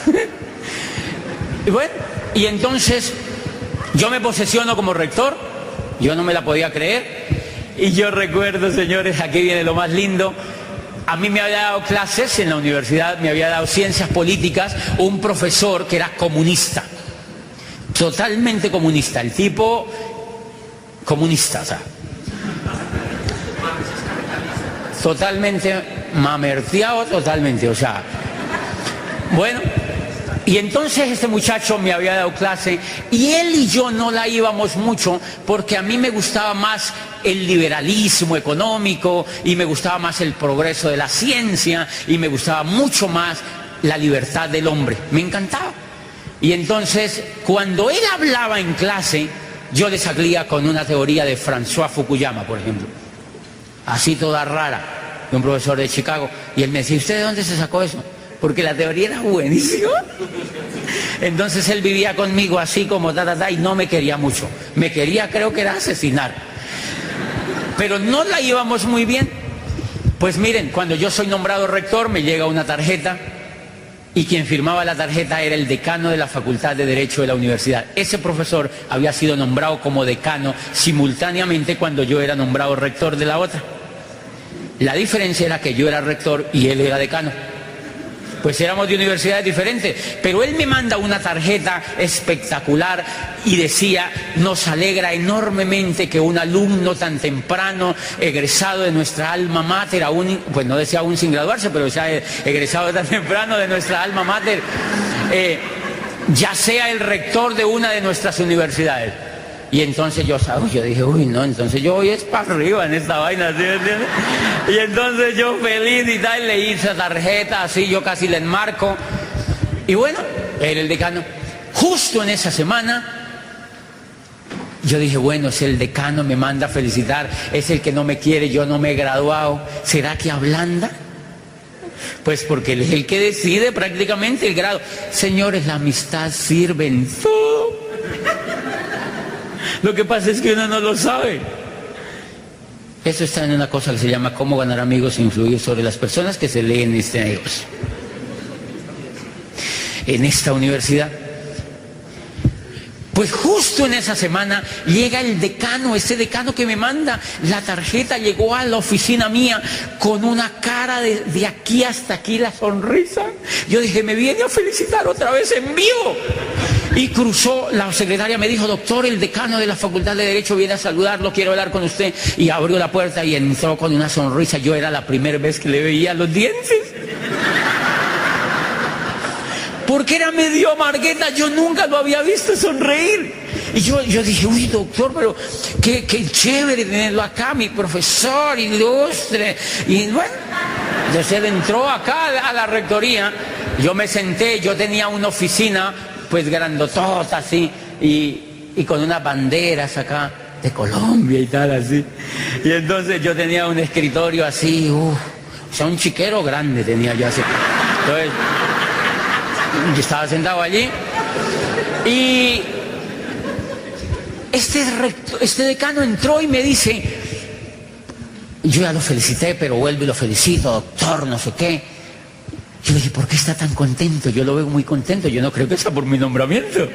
A: Y bueno, y entonces yo me posesiono como rector, yo no me la podía creer, y yo recuerdo, señores, aquí viene lo más lindo. A mí me había dado clases en la universidad, me había dado ciencias políticas, un profesor que era comunista, totalmente comunista, el tipo comunista, o sea, totalmente mamerteado, totalmente, o sea, bueno, y entonces este muchacho me había dado clase y él y yo no la íbamos mucho porque a mí me gustaba más el liberalismo económico y me gustaba más el progreso de la ciencia y me gustaba mucho más la libertad del hombre, me encantaba. Y entonces cuando él hablaba en clase yo le salía con una teoría de François Fukuyama, por ejemplo, así toda rara, de un profesor de Chicago, y él me decía, ¿usted de dónde se sacó eso? Porque la teoría era buenísima. Entonces él vivía conmigo así como y no me quería mucho. Me quería, creo que era asesinar. Pero no la íbamos muy bien. Pues miren, cuando yo soy nombrado rector me llega una tarjeta y quien firmaba la tarjeta era el decano de la Facultad de Derecho de la universidad. Ese profesor había sido nombrado como decano simultáneamente cuando yo era nombrado rector de la otra. La diferencia era que yo era rector y él era decano. Pues éramos de universidades diferentes, pero él me manda una tarjeta espectacular y decía, nos alegra enormemente que un alumno tan temprano, egresado de nuestra alma mater, aún, pues no decía aún sin graduarse, pero ya egresado tan temprano de nuestra alma mater, ya sea el rector de una de nuestras universidades. Y entonces yo dije, uy, no, entonces yo voy es para arriba en esta vaina, ¿sí me entiendes? Y entonces yo feliz y tal, le hice la tarjeta, así yo casi le enmarco. Y bueno, era el decano. Justo en esa semana, yo dije, bueno, es el decano, me manda a felicitar, es el que no me quiere, yo no me he graduado, ¿será que ablanda? Pues porque él es el que decide prácticamente el grado. Señores, la amistad sirve en todo. Lo que pasa es que uno no lo sabe. Eso está en una cosa que se llama Cómo ganar amigos e influir sobre las personas, que se lee en este negocio. En esta universidad. Pues justo en esa semana llega el decano, ese decano que me manda la tarjeta, llegó a la oficina mía con una cara de aquí hasta aquí, la sonrisa. Yo dije, me viene a felicitar otra vez en vivo. Y cruzó, la secretaria me dijo, doctor, el decano de la Facultad de Derecho viene a saludarlo, quiero hablar con usted. Y abrió la puerta y entró con una sonrisa. Yo era la primera vez que le veía los dientes. Porque era medio amargueta, yo nunca lo había visto sonreír. Y yo dije, uy, doctor, pero qué chévere tenerlo acá, mi profesor ilustre. Y bueno, entonces él entró acá a la rectoría, yo me senté, yo tenía una oficina, pues grandotota así, y con unas banderas acá de Colombia y tal, así. Y entonces yo tenía un escritorio así, o sea, un chiquero grande tenía yo así. Entonces, yo estaba sentado allí y este decano entró y me dice, yo ya lo felicité, pero vuelvo y lo felicito, doctor, no sé qué. Yo le dije, ¿por qué está tan contento? Yo lo veo muy contento, yo no creo que sea por mi nombramiento.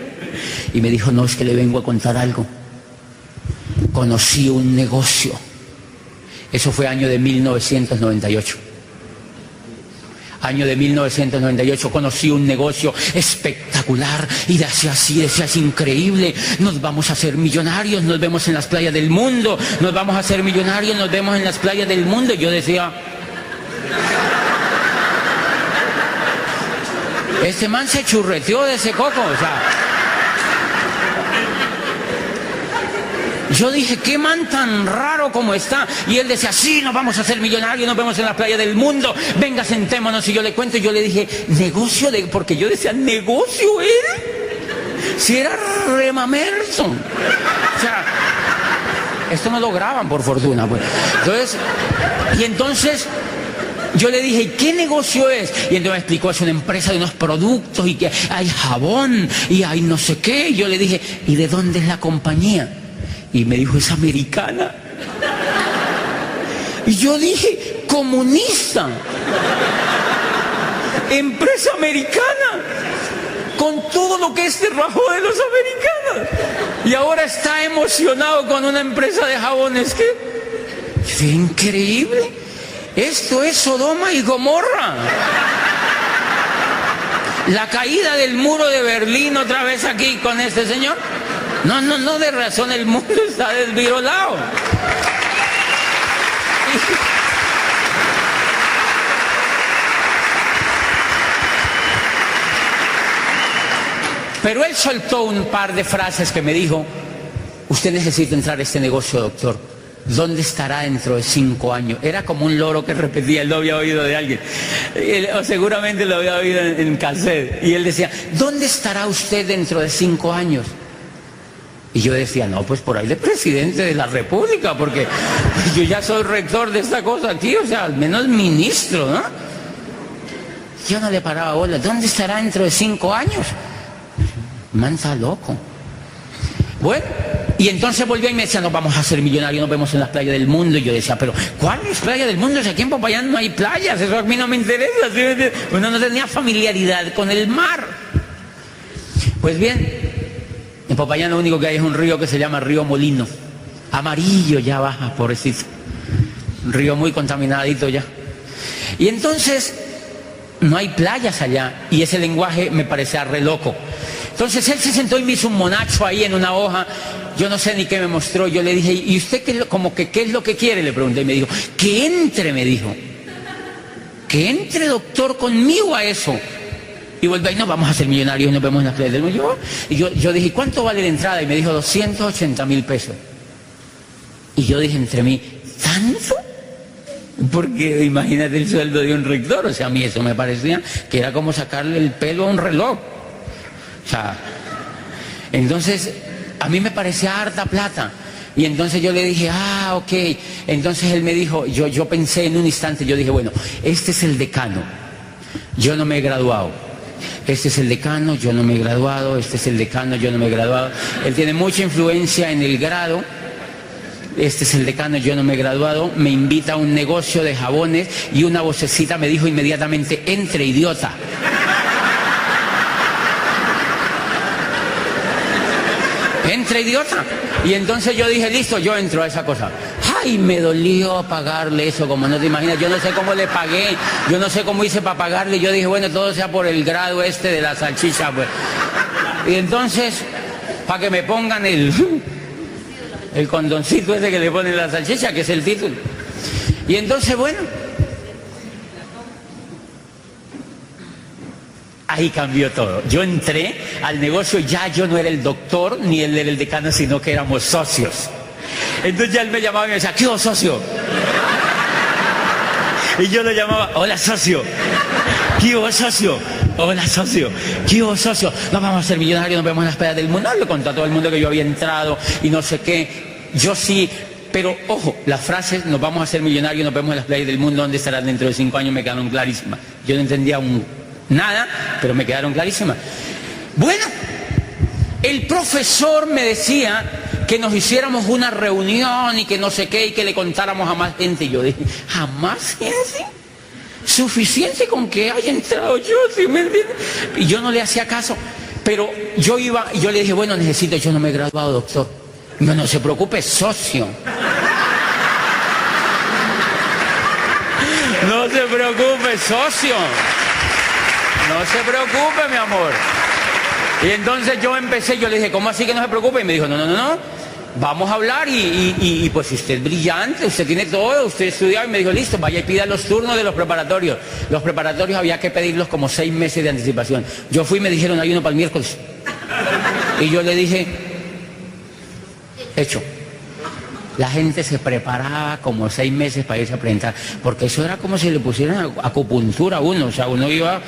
A: Y me dijo, no, es que le vengo a contar algo. Conocí un negocio. Eso fue año de 1998. Año de 1998, conocí un negocio espectacular y decía así, es increíble, nos vamos a hacer millonarios, nos vemos en las playas del mundo, nos vamos a hacer millonarios, nos vemos en las playas del mundo. Yo decía, este man se churreteó de ese coco, o sea. Yo dije, qué man tan raro como está. Y él decía, sí, nos vamos a hacer millonarios, nos vemos en la playa del mundo, venga, sentémonos. Y yo le cuento, y yo le dije, negocio de... Porque yo decía, ¿negocio era? Si era remamerso. O sea, esto no lo graban por fortuna, pues. Entonces, Yo le dije, ¿y qué negocio es? Y entonces me explicó, es una empresa de unos productos y que hay jabón y hay no sé qué. Y yo le dije, ¿y de dónde es la compañía? Y me dijo, es americana. Y yo dije, comunista. Empresa americana. Con todo lo que este rajó de los americanos. Y ahora está emocionado con una empresa de jabones que... ¡Es increíble! Esto es Sodoma y Gomorra. La caída del muro de Berlín otra vez aquí con este señor. No, de razón el mundo está desvirolado. Pero él soltó un par de frases que me dijo, usted necesita entrar a este negocio, doctor. ¿Dónde estará dentro de 5 años? Era como un loro que repetía, él lo había oído de alguien. O seguramente lo había oído en cassette. Y él decía, ¿dónde estará usted dentro de 5 años? Y yo decía, no, pues por ahí de presidente de la República, porque yo ya soy rector de esta cosa aquí, o sea, al menos ministro, ¿no? Yo no le paraba bola. ¿Dónde estará dentro de 5 años? Man, está loco. Bueno, y entonces volvió y me decía, nos vamos a hacer millonarios, nos vemos en las playas del mundo. Y yo decía, pero ¿cuáles playas del mundo? Si aquí en Popayán no hay playas, eso a mí no me interesa. ¿Sí? Uno no tenía familiaridad con el mar. Pues bien, en Popayán lo único que hay es un río que se llama Río Molino. Amarillo ya baja, pobrecito. Un río muy contaminadito ya. Y entonces, no hay playas allá. Y ese lenguaje me parecía re loco. Entonces él se sentó y me hizo un monacho ahí en una hoja. Yo no sé ni qué me mostró. Yo le dije, ¿y usted qué es lo que quiere? Le pregunté y me dijo, que entre, me dijo. Que entre, doctor, conmigo a eso. Y vuelve y nos vamos a hacer millonarios y nos vemos en las playas del mundo. Y yo dije, ¿cuánto vale la entrada? Y me dijo, 280.000 pesos. Y yo dije entre mí, ¿tanto? Porque imagínate el sueldo de un rector. O sea, a mí eso me parecía que era como sacarle el pelo a un reloj. O sea, entonces a mí me parecía harta plata. Y entonces yo le dije, ok. Entonces él me dijo, yo pensé en un instante, yo dije, bueno, este es el decano, yo no me he graduado. Este es el decano, yo no me he graduado. Este es el decano, yo no me he graduado. Él tiene mucha influencia en el grado. Este es el decano, yo no me he graduado. Me invita a un negocio de jabones y una vocecita me dijo inmediatamente, entre, idiota. Entre, idiota. Y entonces yo dije, listo, yo entro a esa cosa. Ay, me dolió pagarle eso, como no te imaginas. Yo no sé cómo le pagué, yo no sé cómo hice para pagarle. Yo dije, bueno, todo sea por el grado este de la salchicha, pues. Y entonces, para que me pongan el condoncito ese que le ponen la salchicha, que es el título. Y entonces, bueno, ahí cambió todo. Yo entré al negocio, ya yo no era el doctor ni él era el decano, sino que éramos socios. Entonces ya él me llamaba y me decía, ¿qué hubo, socio? Y yo lo llamaba, hola, socio. ¿Qué hubo, socio? Hola, socio. ¿Qué hubo, socio? Nos vamos a hacer millonarios, nos vemos en las playas del mundo. Le conté a todo el mundo que yo había entrado y no sé qué. Yo sí, pero ojo, las frases, nos vamos a hacer millonarios, nos vemos en las playas del mundo, ¿dónde estarán dentro de 5 años? Me quedaron clarísimas. Yo no entendía nada, pero me quedaron clarísimas. Bueno, el profesor me decía que nos hiciéramos una reunión y que no sé qué, y que le contáramos a más gente. Y yo dije, ¿a más gente? Suficiente con que haya entrado yo, ¿sí me entiendes? Y yo no le hacía caso. Pero yo iba, y yo le dije, bueno, yo no me he graduado, doctor. No se preocupe, socio. No se preocupe, socio. No se preocupe, mi amor. Y entonces yo empecé, yo le dije, ¿cómo así que no se preocupe? Y me dijo, no, vamos a hablar y pues usted es brillante, usted tiene todo, usted estudiaba. Y me dijo, listo, vaya y pida los turnos de los preparatorios. Los preparatorios había que pedirlos como 6 meses de anticipación. Yo fui y me dijeron, hay uno para el miércoles. Y yo le dije, hecho. La gente se preparaba como 6 meses para irse a presentar, porque eso era como si le pusieran acupuntura a uno, o sea, uno iba.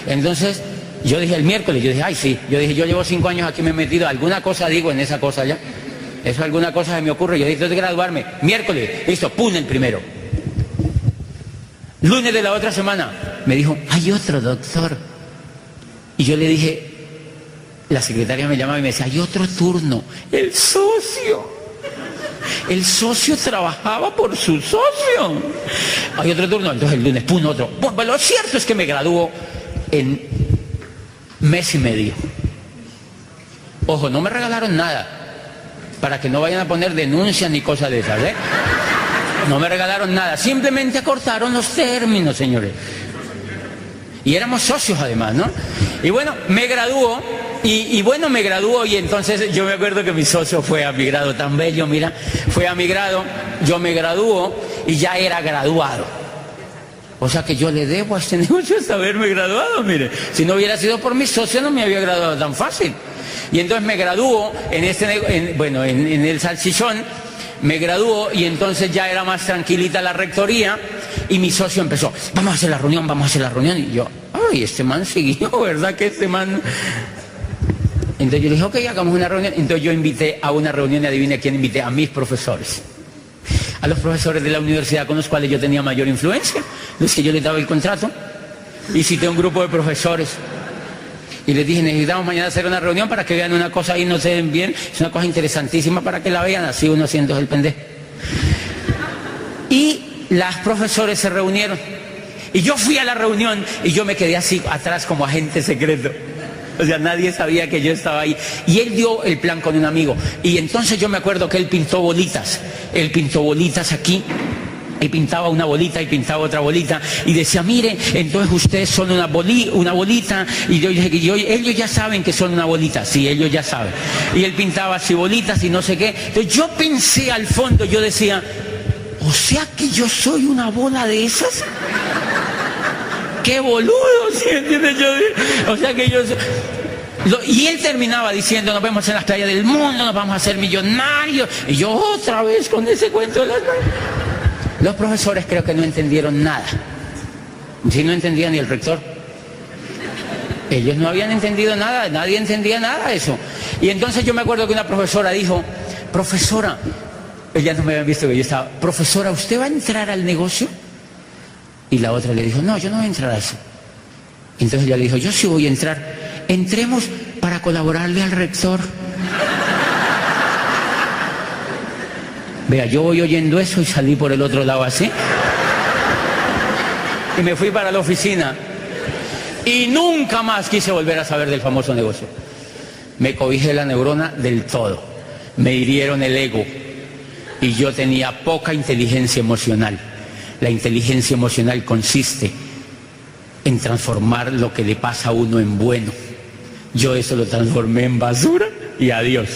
A: Entonces yo dije el miércoles, yo dije, ay sí, yo dije, yo llevo 5 años aquí, me he metido, alguna cosa digo en esa cosa ya, eso alguna cosa se me ocurre, yo dije, tengo que graduarme, miércoles, listo, pum, el primero. Lunes de la otra semana, me dijo, hay otro doctor. Y yo le dije, la secretaria me llamaba y me decía, hay otro turno. El socio trabajaba por su socio. Hay otro turno, entonces el lunes, pum, otro. Bueno, lo cierto es que me graduó en mes y medio. Ojo, no me regalaron nada, para que no vayan a poner denuncias ni cosas de esas, ¿eh? No me regalaron nada, simplemente acortaron los términos, señores. Y éramos socios además, ¿no? Y bueno, me graduó, me graduó y entonces yo me acuerdo que mi socio fue a mi grado, tan bello, mira, fue a mi grado, yo me graduó y ya era graduado. O sea que yo le debo a este negocio hasta haberme graduado, mire. Si no hubiera sido por mi socio no me había graduado tan fácil. Y entonces me graduó en el salchichón, me graduó y entonces ya era más tranquilita la rectoría y mi socio empezó, vamos a hacer la reunión, y yo, ay, este man siguió, ¿verdad que este man? Entonces yo le dije, ok, hagamos una reunión. Entonces yo invité a una reunión y adivine a quién invité, a mis profesores, a los profesores de la universidad con los cuales yo tenía mayor influencia, los que yo les daba el contrato, y cité un grupo de profesores. Y les dije, necesitamos mañana hacer una reunión para que vean una cosa ahí, no se den bien, es una cosa interesantísima para que la vean, así uno haciendo el pendejo. Y las profesores se reunieron. Y yo fui a la reunión y yo me quedé así atrás como agente secreto. O sea, nadie sabía que yo estaba ahí. Y él dio el plan con un amigo. Y entonces yo me acuerdo que él pintó bolitas. Él pintó bolitas aquí. Y pintaba una bolita y pintaba otra bolita y decía, mire, entonces ustedes son una bolita, y yo dije, ellos ya saben que son una bolita, sí, ellos ya saben. Y él pintaba así bolitas y no sé qué. Entonces yo pensé al fondo, yo decía, o sea que yo soy una bola de esas. ¡Qué boludo! ¿Sí entiendes? O sea que yo... Y él terminaba diciendo, nos vemos en las playas del mundo, nos vamos a hacer millonarios. Y yo otra vez con ese cuento de las... Los profesores creo que no entendieron nada. Si no entendía ni el rector. Ellos no habían entendido nada, nadie entendía nada de eso. Y entonces yo me acuerdo que una profesora dijo, profesora, ellas no me habían visto que yo estaba, profesora, ¿usted va a entrar al negocio? Y la otra le dijo, no, yo no voy a entrar a eso. Entonces ella le dijo, yo sí voy a entrar. Entremos para colaborarle al rector. Vea, yo voy oyendo eso y salí por el otro lado así. Y me fui para la oficina. Y nunca más quise volver a saber del famoso negocio. Me cobijé la neurona del todo. Me hirieron el ego. Y yo tenía poca inteligencia emocional. La inteligencia emocional consiste en transformar lo que le pasa a uno en bueno. Yo eso lo transformé en basura y adiós.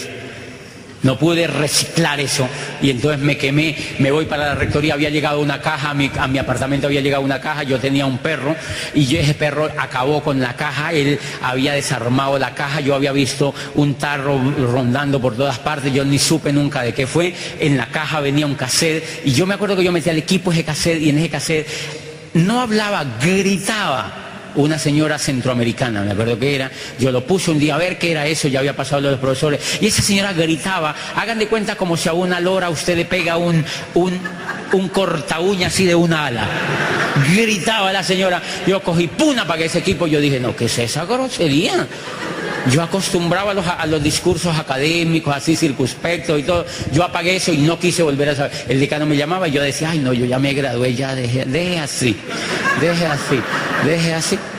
A: No pude reciclar eso y entonces me quemé, me voy para la rectoría, había llegado una caja, a mi apartamento había llegado una caja, yo tenía un perro y ese perro acabó con la caja, él había desarmado la caja, yo había visto un tarro rondando por todas partes, yo ni supe nunca de qué fue, en la caja venía un cassette y yo me acuerdo que yo metí al equipo ese cassette y en ese cassette no hablaba, gritaba. Una señora centroamericana, me acuerdo que era, yo lo puse un día a ver qué era eso, ya había pasado lo de los profesores, y esa señora gritaba, hagan de cuenta como si a una lora usted le pega un corta uña así de una ala. Gritaba la señora, yo cogí, ¡pum!, apagué ese equipo, yo dije, no, ¿qué es esa grosería? Yo acostumbraba a los discursos académicos, así circunspectos y todo. Yo apagué eso y no quise volver a saber. El decano me llamaba y yo decía, ay no, yo ya me gradué, ya deje así.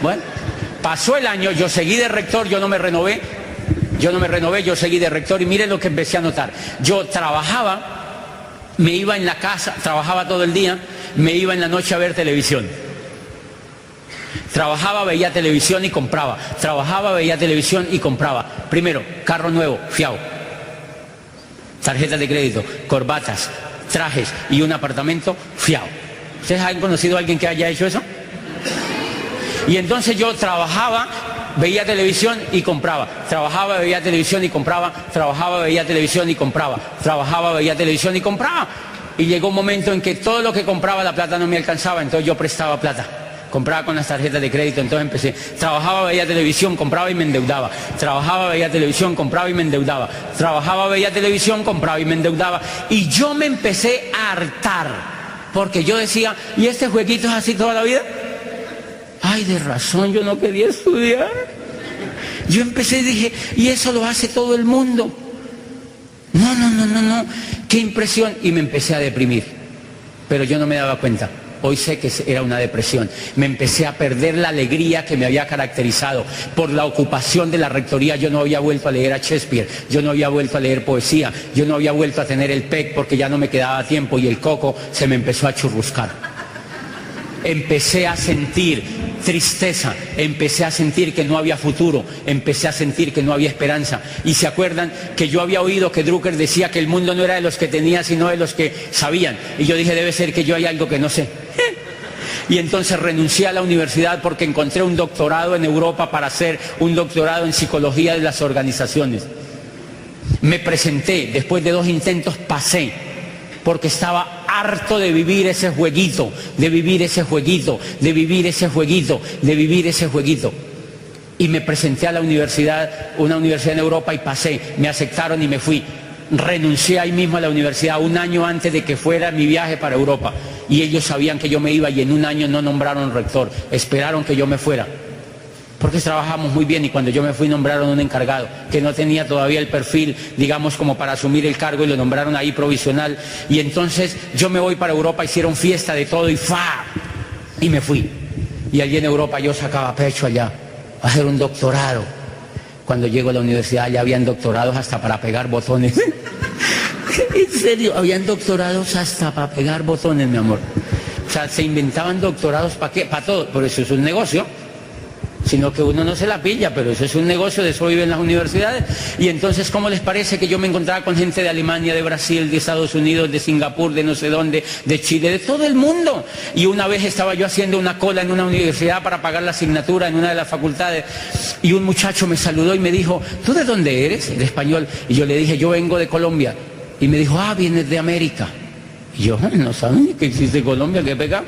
A: Bueno, pasó el año, yo seguí de rector, yo no me renové, yo seguí de rector y miren lo que empecé a notar. Yo trabajaba, me iba en la casa, trabajaba todo el día, me iba en la noche a ver televisión. Trabajaba, veía televisión y compraba. Trabajaba, veía televisión y compraba. Primero, carro nuevo, fiao. Tarjetas de crédito, corbatas, trajes y un apartamento, fiao. ¿Ustedes han conocido a alguien que haya hecho eso? Y entonces yo trabajaba, veía televisión y compraba. Trabajaba, veía televisión y compraba. Trabajaba, veía televisión y compraba. Trabajaba, veía televisión y compraba. Y llegó un momento en que todo lo que compraba la plata no me alcanzaba, entonces yo prestaba plata. Compraba con las tarjetas de crédito, entonces empecé. Trabajaba, veía televisión, compraba y me endeudaba. Trabajaba, veía televisión, compraba y me endeudaba. Trabajaba, veía televisión, compraba y me endeudaba. Y yo me empecé a hartar porque yo decía, ¿y este jueguito es así toda la vida? Ay, de razón, yo no quería estudiar. Yo empecé y dije, y eso lo hace todo el mundo. No, qué impresión. Y me empecé a deprimir, pero yo no me daba cuenta. Hoy sé que era una depresión. Me empecé a perder la alegría que me había caracterizado. Por la ocupación de la rectoría yo no había vuelto a leer a Shakespeare, yo no había vuelto a leer poesía, yo no había vuelto a tener el PEC porque ya no me quedaba tiempo y el coco se me empezó a churruscar. Empecé a sentir tristeza, empecé a sentir que no había futuro, empecé a sentir que no había esperanza. Y se acuerdan que yo había oído que Drucker decía que el mundo no era de los que tenía, sino de los que sabían. Y yo dije, debe ser que yo hay algo que no sé. Y entonces renuncié a la universidad porque encontré un doctorado en Europa para hacer un doctorado en psicología de las organizaciones. Me presenté, después de 2 intentos pasé, porque estaba harto de vivir ese jueguito, de vivir ese jueguito, de vivir ese jueguito, de vivir ese jueguito. Y me presenté a la universidad, una universidad en Europa, y pasé, me aceptaron y me fui. Renuncié ahí mismo a la universidad 1 año antes de que fuera mi viaje para Europa. Y ellos sabían que yo me iba y en 1 año no nombraron rector, esperaron que yo me fuera. Porque trabajamos muy bien y cuando yo me fui nombraron un encargado que no tenía todavía el perfil, digamos, como para asumir el cargo y lo nombraron ahí provisional. Y entonces yo me voy para Europa, hicieron fiesta de todo y ¡fa! Y me fui. Y allí en Europa yo sacaba pecho allá a hacer un doctorado. Cuando llego a la universidad ya habían doctorados hasta para pegar botones. En serio, habían doctorados hasta para pegar botones, mi amor. O sea, se inventaban doctorados ¿para qué? Para todo, por eso es un negocio. Sino que uno no se la pilla, pero eso es un negocio, de eso viven las universidades. Y entonces, ¿cómo les parece que yo me encontraba con gente de Alemania, de Brasil, de Estados Unidos, de Singapur, de no sé dónde, de Chile, de todo el mundo? Y una vez estaba yo haciendo una cola en una universidad para pagar la asignatura en una de las facultades, y un muchacho me saludó y me dijo, ¿tú de dónde eres? De español. Y yo le dije, yo vengo de Colombia. Y me dijo, ah, vienes de América. Y yo, no saben ni que existe Colombia, qué pecado.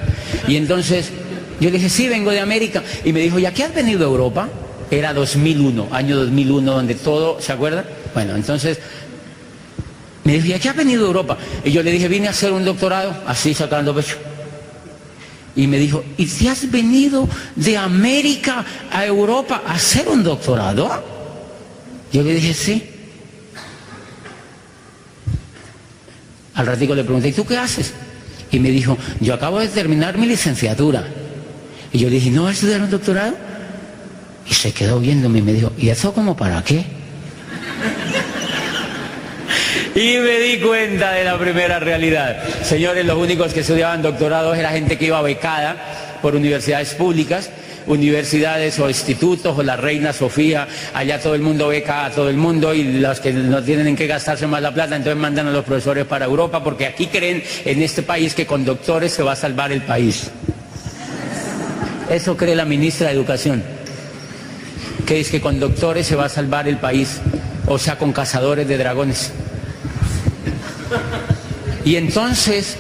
A: Y entonces yo le dije, sí, vengo de América. Y me dijo, ¿y a qué has venido a Europa? Era 2001, año 2001, donde todo, ¿se acuerdan? Bueno, entonces me dijo, ¿y a qué has venido a Europa? Y yo le dije, vine a hacer un doctorado, así sacando pecho. Y me dijo, ¿y si has venido de América a Europa a hacer un doctorado? Yo le dije, sí. Al ratico le pregunté, ¿y tú qué haces? Y me dijo, yo acabo de terminar mi licenciatura. Y yo le dije, ¿no vas a estudiar un doctorado? Y se quedó viéndome y me dijo, ¿y eso como para qué? Y me di cuenta de la primera realidad. Señores, los únicos que estudiaban doctorados era gente que iba becada por universidades públicas, universidades o institutos o la Reina Sofía. Allá todo el mundo beca a todo el mundo y los que no tienen en qué gastarse más la plata, entonces mandan a los profesores para Europa, porque aquí creen en este país que con doctores se va a salvar el país. Eso cree la ministra de Educación, que es que con doctores se va a salvar el país, o sea, con cazadores de dragones. Y entonces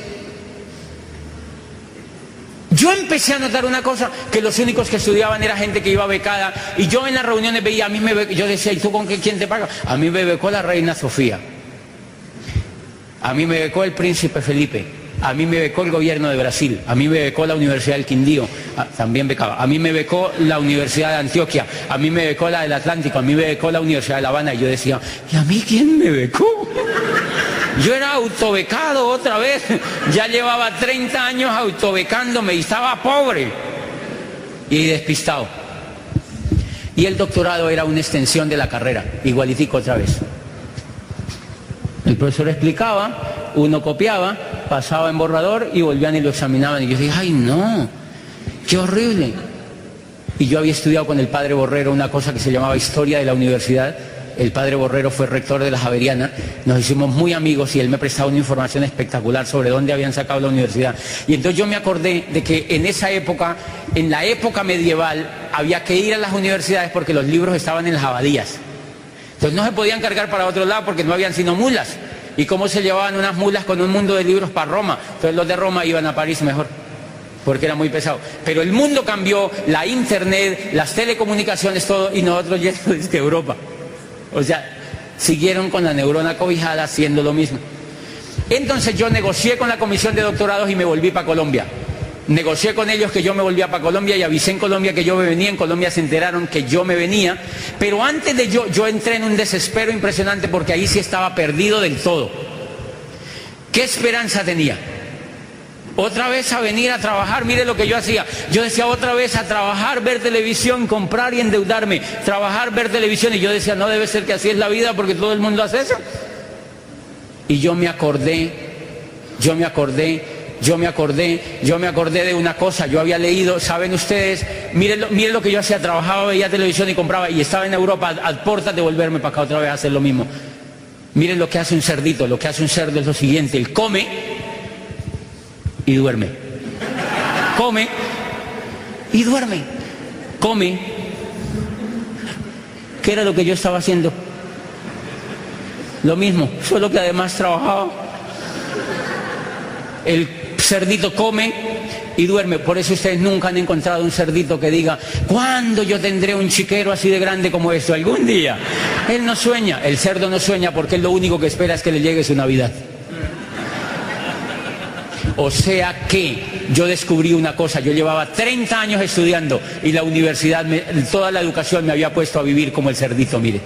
A: yo empecé a notar una cosa, que los únicos que estudiaban era gente que iba becada, y yo en las reuniones veía, yo decía, ¿y tú con quién te pagas? A mí me becó la Reina Sofía, a mí me becó el Príncipe Felipe, a mí me becó el gobierno de Brasil, a mí me becó la Universidad del Quindío, también becaba, a mí me becó la Universidad de Antioquia, a mí me becó la del Atlántico, a mí me becó la Universidad de La Habana. Y yo decía, ¿y a mí quién me becó? Yo era autobecado otra vez, ya llevaba 30 años autobecándome y estaba pobre y despistado. Y el doctorado era una extensión de la carrera, igualitico otra vez. El profesor explicaba, uno copiaba, pasaba en borrador y volvían y lo examinaban. Y yo dije, ¡ay no! ¡Qué horrible! Y yo había estudiado con el padre Borrero una cosa que se llamaba Historia de la Universidad. El padre Borrero fue rector de la Javeriana, nos hicimos muy amigos y él me prestaba una información espectacular sobre dónde habían sacado la universidad. Y entonces yo me acordé de que en esa época, en la época medieval, había que ir a las universidades porque los libros estaban en las abadías. Entonces no se podían cargar para otro lado porque no habían sino mulas. ¿Y cómo se llevaban unas mulas con un mundo de libros para Roma? Entonces los de Roma iban a París mejor, porque era muy pesado. Pero el mundo cambió, la internet, las telecomunicaciones, todo, y nosotros ya desde Europa. O sea, siguieron con la neurona cobijada haciendo lo mismo. Entonces yo negocié con la comisión de doctorados y me volví para Colombia. Negocié con ellos que yo me volvía para Colombia y avisé en Colombia que yo me venía. En Colombia se enteraron que yo me venía. Pero antes de yo entré en un desespero impresionante porque ahí sí estaba perdido del todo. ¿Qué esperanza tenía? Otra vez a venir a trabajar. Mire lo que yo hacía. Yo decía otra vez a trabajar, ver televisión, comprar y endeudarme. Trabajar, ver televisión. Y yo decía, no debe ser que así es la vida porque todo el mundo hace eso. Y yo me acordé de una cosa. Yo había leído, saben ustedes, miren lo que yo hacía, trabajaba, veía televisión y compraba, y estaba en Europa a puertas de volverme para acá otra vez a hacer lo mismo. Miren lo que hace un cerdito. Lo que hace un cerdo es lo siguiente: él come y duerme. Come y duerme. Come. ¿Qué era lo que yo estaba haciendo? Lo mismo, solo que además trabajaba. El cerdito come y duerme. Por eso ustedes nunca han encontrado un cerdito que diga, ¿cuándo yo tendré un chiquero así de grande como esto? Algún día. Él no sueña, el cerdo no sueña, porque él lo único que espera es que le llegue su Navidad. O sea que yo descubrí una cosa. Yo llevaba 30 años estudiando y la universidad, toda la educación me había puesto a vivir como el cerdito, mire.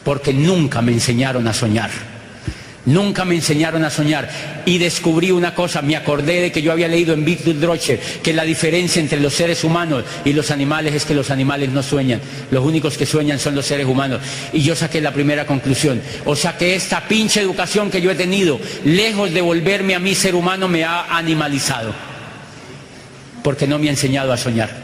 A: Porque nunca me enseñaron a soñar. Nunca me enseñaron a soñar. Y descubrí una cosa, me acordé de que yo había leído en Victor Drocher que la diferencia entre los seres humanos y los animales es que los animales no sueñan. Los únicos que sueñan son los seres humanos. Y yo saqué la primera conclusión. O sea que esta pinche educación que yo he tenido, lejos de volverme a mí ser humano, me ha animalizado. Porque no me ha enseñado a soñar.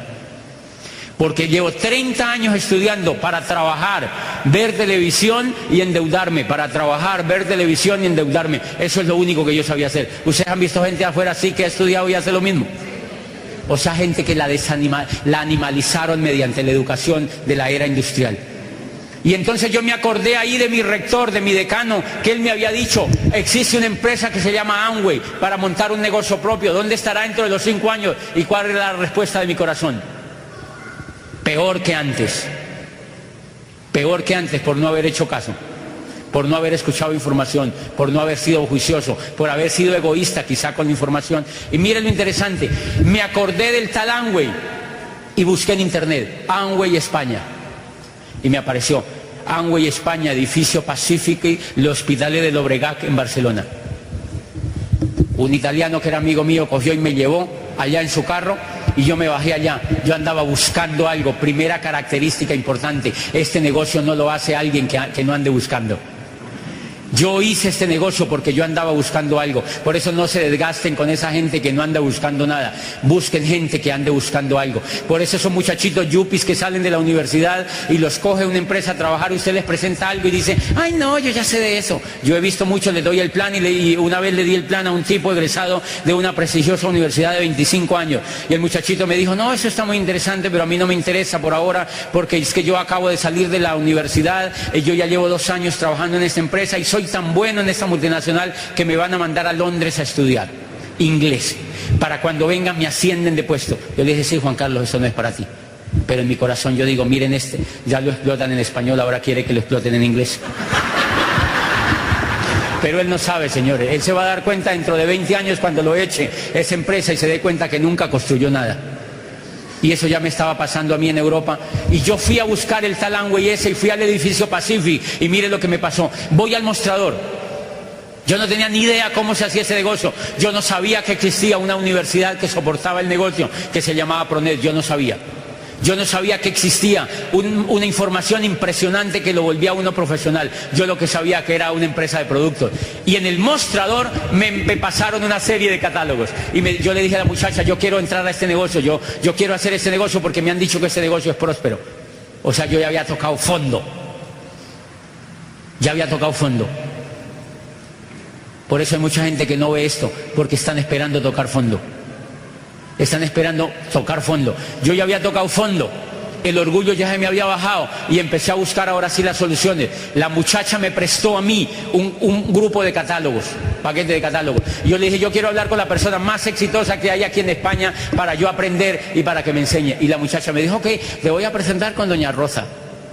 A: Porque llevo 30 años estudiando para trabajar, ver televisión y endeudarme. Para trabajar, ver televisión y endeudarme. Eso es lo único que yo sabía hacer. ¿Ustedes han visto gente afuera así que ha estudiado y hace lo mismo? O sea, gente que la animalizaron mediante la educación de la era industrial. Y entonces yo me acordé ahí de mi rector, de mi decano, que él me había dicho, existe una empresa que se llama Amway para montar un negocio propio. ¿Dónde estará dentro de los 5 años? ¿Y cuál era la respuesta de mi corazón? Peor que antes por no haber hecho caso, por no haber escuchado información, por no haber sido juicioso, por haber sido egoísta quizá con la información. Y miren lo interesante, me acordé del tal Amway y busqué en internet, Amway España, y me apareció Amway España, edificio Pacific, los Hospitales de Llobregat en Barcelona. Un italiano que era amigo mío cogió y me llevó allá en su carro y yo me bajé allá. Yo andaba buscando algo. Primera característica importante, este negocio no lo hace alguien que no ande buscando. Yo hice este negocio porque yo andaba buscando algo. Por eso no se desgasten con esa gente que no anda buscando nada. Busquen gente que ande buscando algo. Por eso esos muchachitos yuppies que salen de la universidad y los coge una empresa a trabajar y usted les presenta algo y dice, ay no, yo ya sé de eso. Yo he visto mucho, le doy el plan y una vez le di el plan a un tipo egresado de una prestigiosa universidad de 25 años. Y el muchachito me dijo, no, eso está muy interesante, pero a mí no me interesa por ahora porque es que yo acabo de salir de la universidad, yo ya llevo 2 años trabajando en esta empresa y soy tan bueno en esta multinacional que me van a mandar a Londres a estudiar inglés. Para cuando vengan me ascienden de puesto. Yo le dije, sí, Juan Carlos, eso no es para ti. Pero en mi corazón yo digo, miren ya lo explotan en español, ahora quiere que lo exploten en inglés. Pero él no sabe, señores. Él se va a dar cuenta dentro de 20 años cuando lo eche esa empresa y se dé cuenta que nunca construyó nada. Y eso ya me estaba pasando a mí en Europa. Y yo fui a buscar el tal Amway ese y fui al edificio Pacific. Y mire lo que me pasó. Voy al mostrador. Yo no tenía ni idea cómo se hacía ese negocio. Yo no sabía que existía una universidad que soportaba el negocio, que se llamaba Pronet. Yo no sabía. Yo no sabía que existía una información impresionante que lo volvía a uno profesional. Yo lo que sabía que era una empresa de productos. Y en el mostrador me pasaron una serie de catálogos. Y yo le dije a la muchacha, yo quiero entrar a este negocio, yo quiero hacer este negocio porque me han dicho que este negocio es próspero. O sea, yo ya había tocado fondo. Ya había tocado fondo. Por eso hay mucha gente que no ve esto, porque están esperando tocar fondo. Están esperando tocar fondo. Yo ya había tocado fondo. El orgullo ya se me había bajado y empecé a buscar ahora sí las soluciones. La muchacha me prestó a mí un grupo de catálogos, paquete de catálogos. Yo le dije, yo quiero hablar con la persona más exitosa que hay aquí en España para yo aprender y para que me enseñe. Y la muchacha me dijo, ok, te voy a presentar con doña Rosa.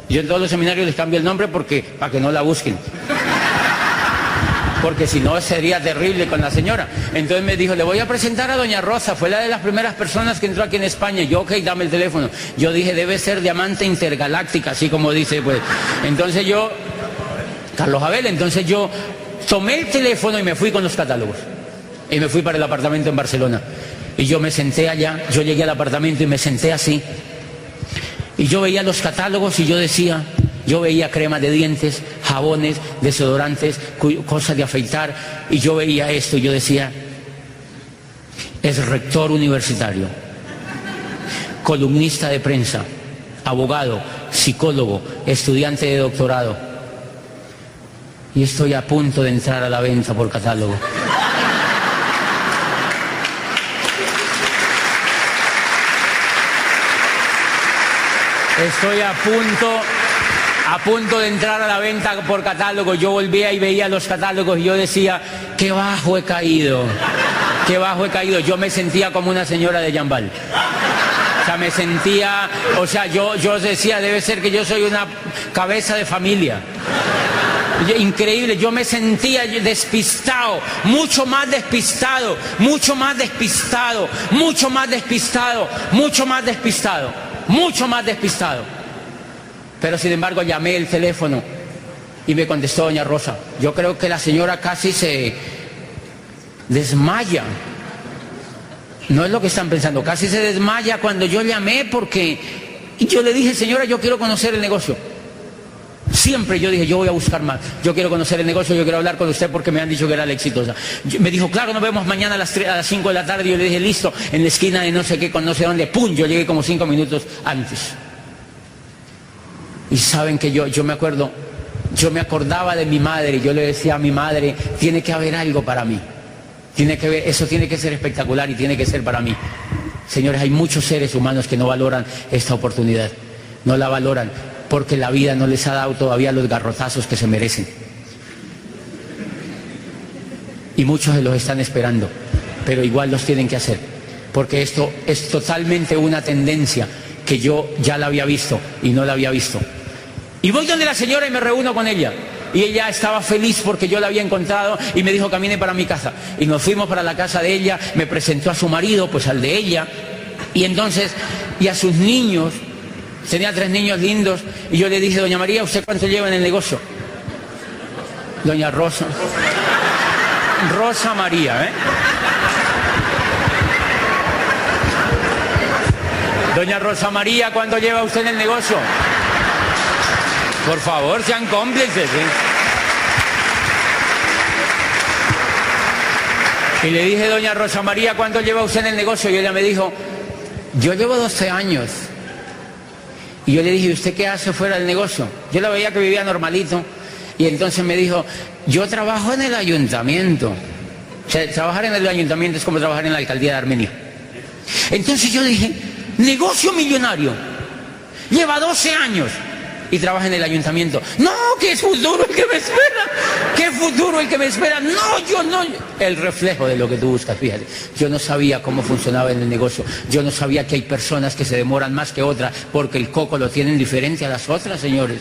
A: Yo en todos los seminarios les cambio el nombre para que no la busquen. porque si no sería terrible con la señora. Entonces me dijo, le voy a presentar a doña Rosa, fue la de las primeras personas que entró aquí en España. Yo, ok, dame el teléfono. Yo dije, debe ser diamante intergaláctica, así como dice, pues. Entonces yo, Carlos Abel, entonces yo tomé el teléfono y me fui con los catálogos. Y me fui para el apartamento en Barcelona. Y yo me senté allá, yo llegué al apartamento y me senté así. Y yo veía los catálogos y yo decía, yo veía cremas de dientes, jabones, desodorantes, cosas de afeitar, y yo veía esto y yo decía, es rector universitario, columnista de prensa, abogado, psicólogo, estudiante de doctorado, y estoy a punto de entrar a la venta por catálogo. Estoy a punto de entrar a la venta por catálogo. Yo volvía y veía los catálogos y yo decía, qué bajo he caído, qué bajo he caído. Yo me sentía como una señora de Yambal. O sea, me sentía, o sea, yo decía, debe ser que yo soy una cabeza de familia. Increíble, yo me sentía despistado, mucho más despistado, mucho más despistado, mucho más despistado, mucho más despistado, mucho más despistado. Pero sin embargo llamé el teléfono y me contestó doña Rosa. Yo creo que la señora casi se desmaya. No es lo que están pensando, casi se desmaya cuando yo llamé, porque yo le dije, señora, yo quiero conocer el negocio. Siempre yo dije, yo voy a buscar más, yo quiero conocer el negocio, yo quiero hablar con usted porque me han dicho que era la exitosa. Me dijo, claro, nos vemos mañana a las 5 de la tarde. Yo le dije, listo, en la esquina de no sé qué, con no sé dónde. ¡Pum! Yo llegué como 5 minutos antes. Y saben que yo me acuerdo, yo me acordaba de mi madre, yo le decía a mi madre, tiene que haber algo para mí, tiene que haber, eso tiene que ser espectacular y tiene que ser para mí. Señores, hay muchos seres humanos que no valoran esta oportunidad, no la valoran, porque la vida no les ha dado todavía los garrotazos que se merecen. Y muchos de los están esperando, pero igual los tienen que hacer, porque esto es totalmente una tendencia que yo ya la había visto y no la había visto. Y voy donde la señora y me reúno con ella. Y ella estaba feliz porque yo la había encontrado y me dijo, camine para mi casa. Y nos fuimos para la casa de ella, me presentó a su marido, pues al de ella. Y entonces, y a sus niños, tenía 3 niños lindos. Y yo le dije, doña María, ¿usted cuánto lleva en el negocio? Doña Rosa. Rosa María, ¿eh? Doña Rosa María, ¿cuánto lleva usted en el negocio? Por favor, sean cómplices, ¿eh? Y le dije, doña Rosa María, ¿cuánto lleva usted en el negocio? Y ella me dijo, yo llevo 12 años. Y yo le dije, ¿usted qué hace fuera del negocio? Yo la veía que vivía normalito. Y entonces me dijo, yo trabajo en el ayuntamiento. O sea, trabajar en el ayuntamiento es como trabajar en la alcaldía de Armenia. Entonces yo dije, negocio millonario, lleva 12 años y trabaja en el ayuntamiento. No, qué futuro el que me espera, qué futuro el que me espera. No, yo no. El reflejo de lo que tú buscas, fíjate. Yo no sabía cómo funcionaba en el negocio. Yo no sabía que hay personas que se demoran más que otras porque el coco lo tienen diferente a las otras, señores.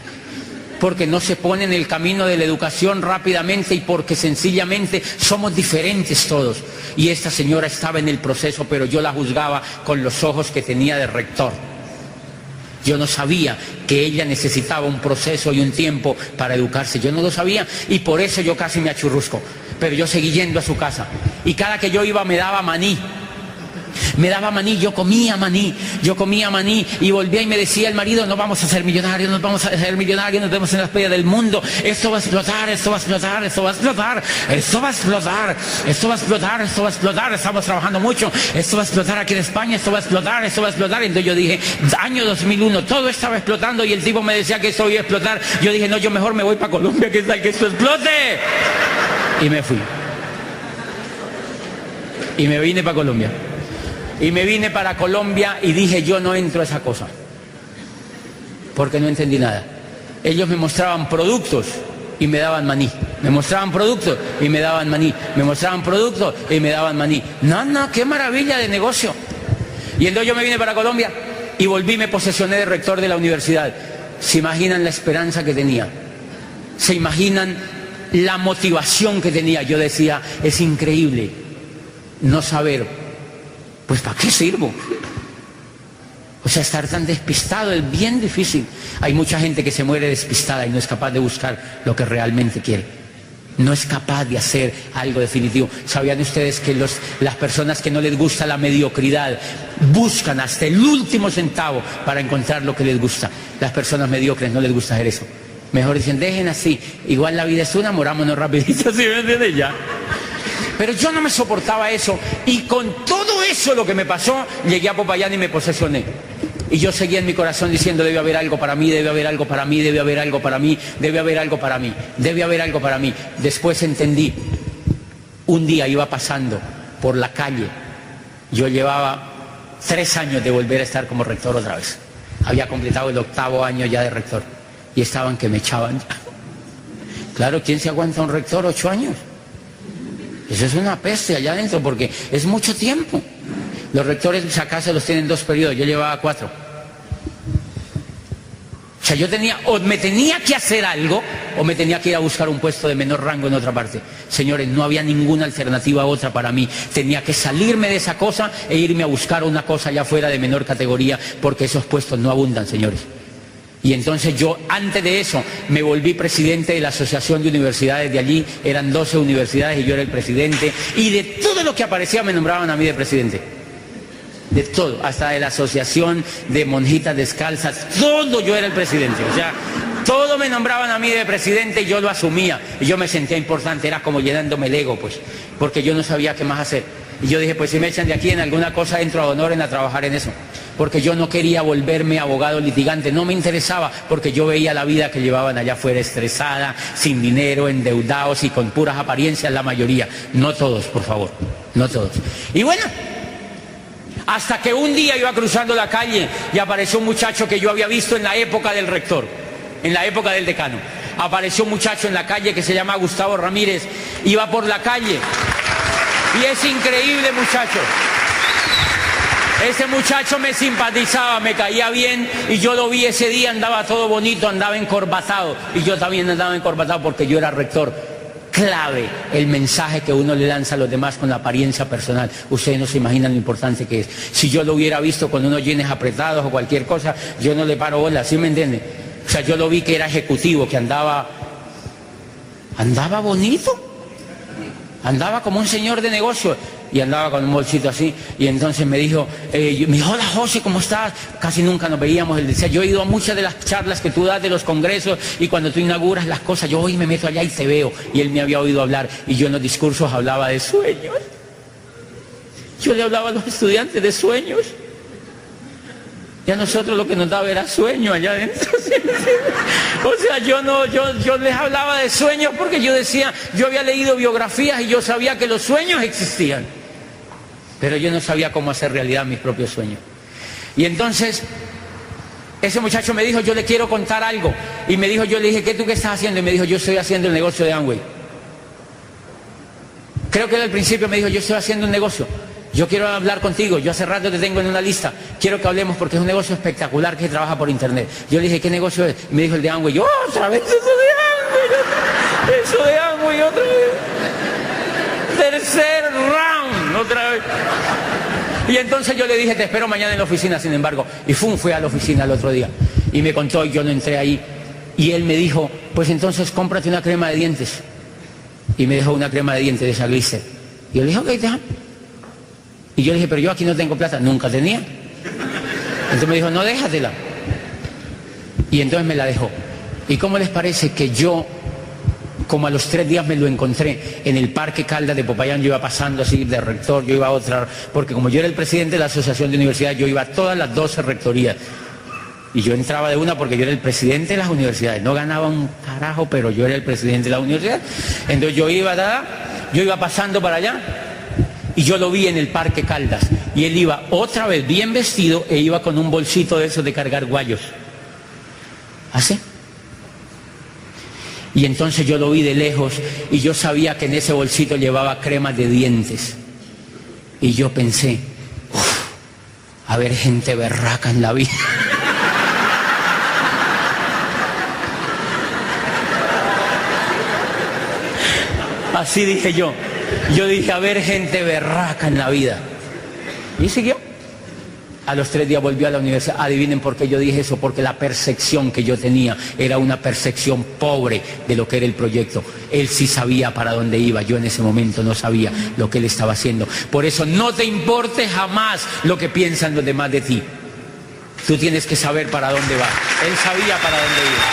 A: Porque no se ponen en el camino de la educación rápidamente y porque sencillamente somos diferentes todos. Y esta señora estaba en el proceso, pero yo la juzgaba con los ojos que tenía de rector. Yo no sabía que ella necesitaba un proceso y un tiempo para educarse. Yo no lo sabía y por eso yo casi me achurrusco. Pero yo seguí yendo a su casa. Y cada que yo iba me daba maní. Me daba maní, yo comía maní y volvía y me decía el marido, no vamos a ser millonarios, nos vamos a ser millonarios, nos vemos en las playas del mundo, esto va a explotar, esto va a explotar, esto va a explotar, esto va a explotar, esto va a explotar, esto va a explotar, estamos trabajando mucho, esto va a explotar aquí en España, esto va a explotar, esto va a explotar. Entonces yo dije, año 2001, todo estaba explotando y el tipo me decía que esto iba a explotar. Yo dije, no, yo mejor me voy para Colombia, que tal que esto explote. Y me fui. Y me vine para Colombia. Y me vine para Colombia y dije, yo no entro a esa cosa, porque no entendí nada. Ellos me mostraban productos y me daban maní. Me mostraban productos y me daban maní. Me mostraban productos y me daban maní. No, qué maravilla de negocio. Y entonces yo me vine para Colombia y volví, me posesioné de rector de la universidad. ¿Se imaginan la esperanza que tenía? ¿Se imaginan la motivación que tenía. Yo decía, es increíble no saber, pues ¿para qué sirvo? O sea, estar tan despistado es bien difícil. Hay mucha gente que se muere despistada y no es capaz de buscar lo que realmente quiere. No es capaz de hacer algo definitivo. ¿Sabían ustedes que las personas que no les gusta la mediocridad buscan hasta el último centavo para encontrar lo que les gusta? Las personas mediocres no les gusta hacer eso. Mejor dicen, dejen así, igual la vida es una, morámonos rapidito, ¿sí me entienden ya? Pero yo no me soportaba eso, y con todo eso lo que me pasó, llegué a Popayán y me posesioné. Y yo seguía en mi corazón diciendo, debe haber algo para mí, debe haber algo para mí, debe haber algo para mí, debe haber algo para mí, debe haber algo para mí. Después entendí, un día iba pasando por la calle, yo llevaba 3 años de volver a estar como rector otra vez. Había completado el 8º año ya de rector, y estaban que me echaban. Claro, ¿quién se aguanta un rector 8 años? Eso es una peste allá adentro, porque es mucho tiempo. Los rectores acá se los tienen 2 periodos, yo llevaba 4. O sea, yo tenía, o me tenía que hacer algo, o me tenía que ir a buscar un puesto de menor rango en otra parte. Señores, no había ninguna alternativa otra para mí. Tenía que salirme de esa cosa e irme a buscar una cosa allá afuera de menor categoría, porque esos puestos no abundan, señores. Y entonces yo, antes de eso, me volví presidente de la Asociación de Universidades de allí. Eran 12 universidades y yo era el presidente. Y de todo lo que aparecía me nombraban a mí de presidente. De todo, hasta de la Asociación de Monjitas Descalzas, todo yo era el presidente. O sea, todo me nombraban a mí de presidente y yo lo asumía. Y yo me sentía importante, era como llenándome el ego, pues, porque yo no sabía qué más hacer. Y yo dije, pues si me echan de aquí en alguna cosa, entro a Honoren a trabajar en eso. Porque yo no quería volverme abogado litigante, no me interesaba, porque yo veía la vida que llevaban allá afuera estresada, sin dinero, endeudados y con puras apariencias la mayoría. No todos, por favor, no todos. Y bueno, hasta que un día iba cruzando la calle y apareció un muchacho que yo había visto en la época del rector, en la época del decano. Apareció un muchacho en la calle que se llama Gustavo Ramírez, iba por la calle. Y es increíble, muchacho. Ese muchacho me simpatizaba, me caía bien, y yo lo vi ese día, andaba todo bonito, andaba encorbatado, y yo también andaba encorbatado porque yo era rector. Clave el mensaje que uno le lanza a los demás con la apariencia personal. Ustedes no se imaginan lo importante que es. Si yo lo hubiera visto con unos jeans apretados o cualquier cosa, yo no le paro bola, ¿sí me entienden? O sea, yo lo vi que era ejecutivo, que andaba bonito. Andaba como un señor de negocio y andaba con un bolsito así. Y entonces me dijo, hola José, ¿cómo estás? Casi nunca nos veíamos. Él decía, yo he ido a muchas de las charlas que tú das de los congresos y cuando tú inauguras las cosas, yo hoy me meto allá y te veo. Y él me había oído hablar y yo en los discursos hablaba de sueños. Yo le hablaba a los estudiantes de sueños. Y a nosotros lo que nos daba era sueño allá adentro. O sea, yo les hablaba de sueños porque yo decía, yo había leído biografías y yo sabía que los sueños existían. Pero yo no sabía cómo hacer realidad mis propios sueños. Y entonces, ese muchacho me dijo, yo le quiero contar algo. Y me dijo, yo le dije, ¿qué estás haciendo? Y me dijo, yo estoy haciendo el negocio de Amway. Creo que al principio me dijo, yo estoy haciendo un negocio. Yo quiero hablar contigo, yo hace rato te tengo en una lista, quiero que hablemos porque es un negocio espectacular que trabaja por internet. Yo le dije, ¿qué negocio es? Me dijo el de Amway. Yo, otra vez eso de Amway, otra vez. Tercer round, otra vez. Y entonces yo le dije, te espero mañana en la oficina, sin embargo. Y fui a la oficina el otro día y me contó y yo no entré ahí. Y él me dijo, pues entonces cómprate una crema de dientes. Y me dejó una crema de dientes de esa Glister. Y yo le dije, ok, déjame. Y yo le dije, pero yo aquí no tengo plata. Nunca tenía. Entonces me dijo, no, déjatela. Y entonces me la dejó. ¿Y cómo les parece que yo, como a los 3 días me lo encontré en el Parque Caldas de Popayán? Yo iba pasando así de rector, yo iba a otra, porque como yo era el presidente de la Asociación de Universidades, yo iba a todas las 12 rectorías. Y yo entraba de una porque yo era el presidente de las universidades. No ganaba un carajo, pero yo era el presidente de la universidad. Entonces yo iba pasando para allá. Y yo lo vi en el Parque Caldas. Y él iba otra vez bien vestido e iba con un bolsito de esos de cargar guayos. ¿Así? Y entonces yo lo vi de lejos y yo sabía que en ese bolsito llevaba cremas de dientes. Y yo pensé, a ver gente berraca en la vida. Así dije yo. Yo dije, a ver, gente berraca en la vida. Y siguió. A los 3 días volvió a la universidad. Adivinen por qué yo dije eso, porque la percepción que yo tenía era una percepción pobre de lo que era el proyecto. Él sí sabía para dónde iba, yo en ese momento no sabía lo que él estaba haciendo. Por eso no te importe jamás lo que piensan los demás de ti. Tú tienes que saber para dónde va. Él sabía para dónde iba.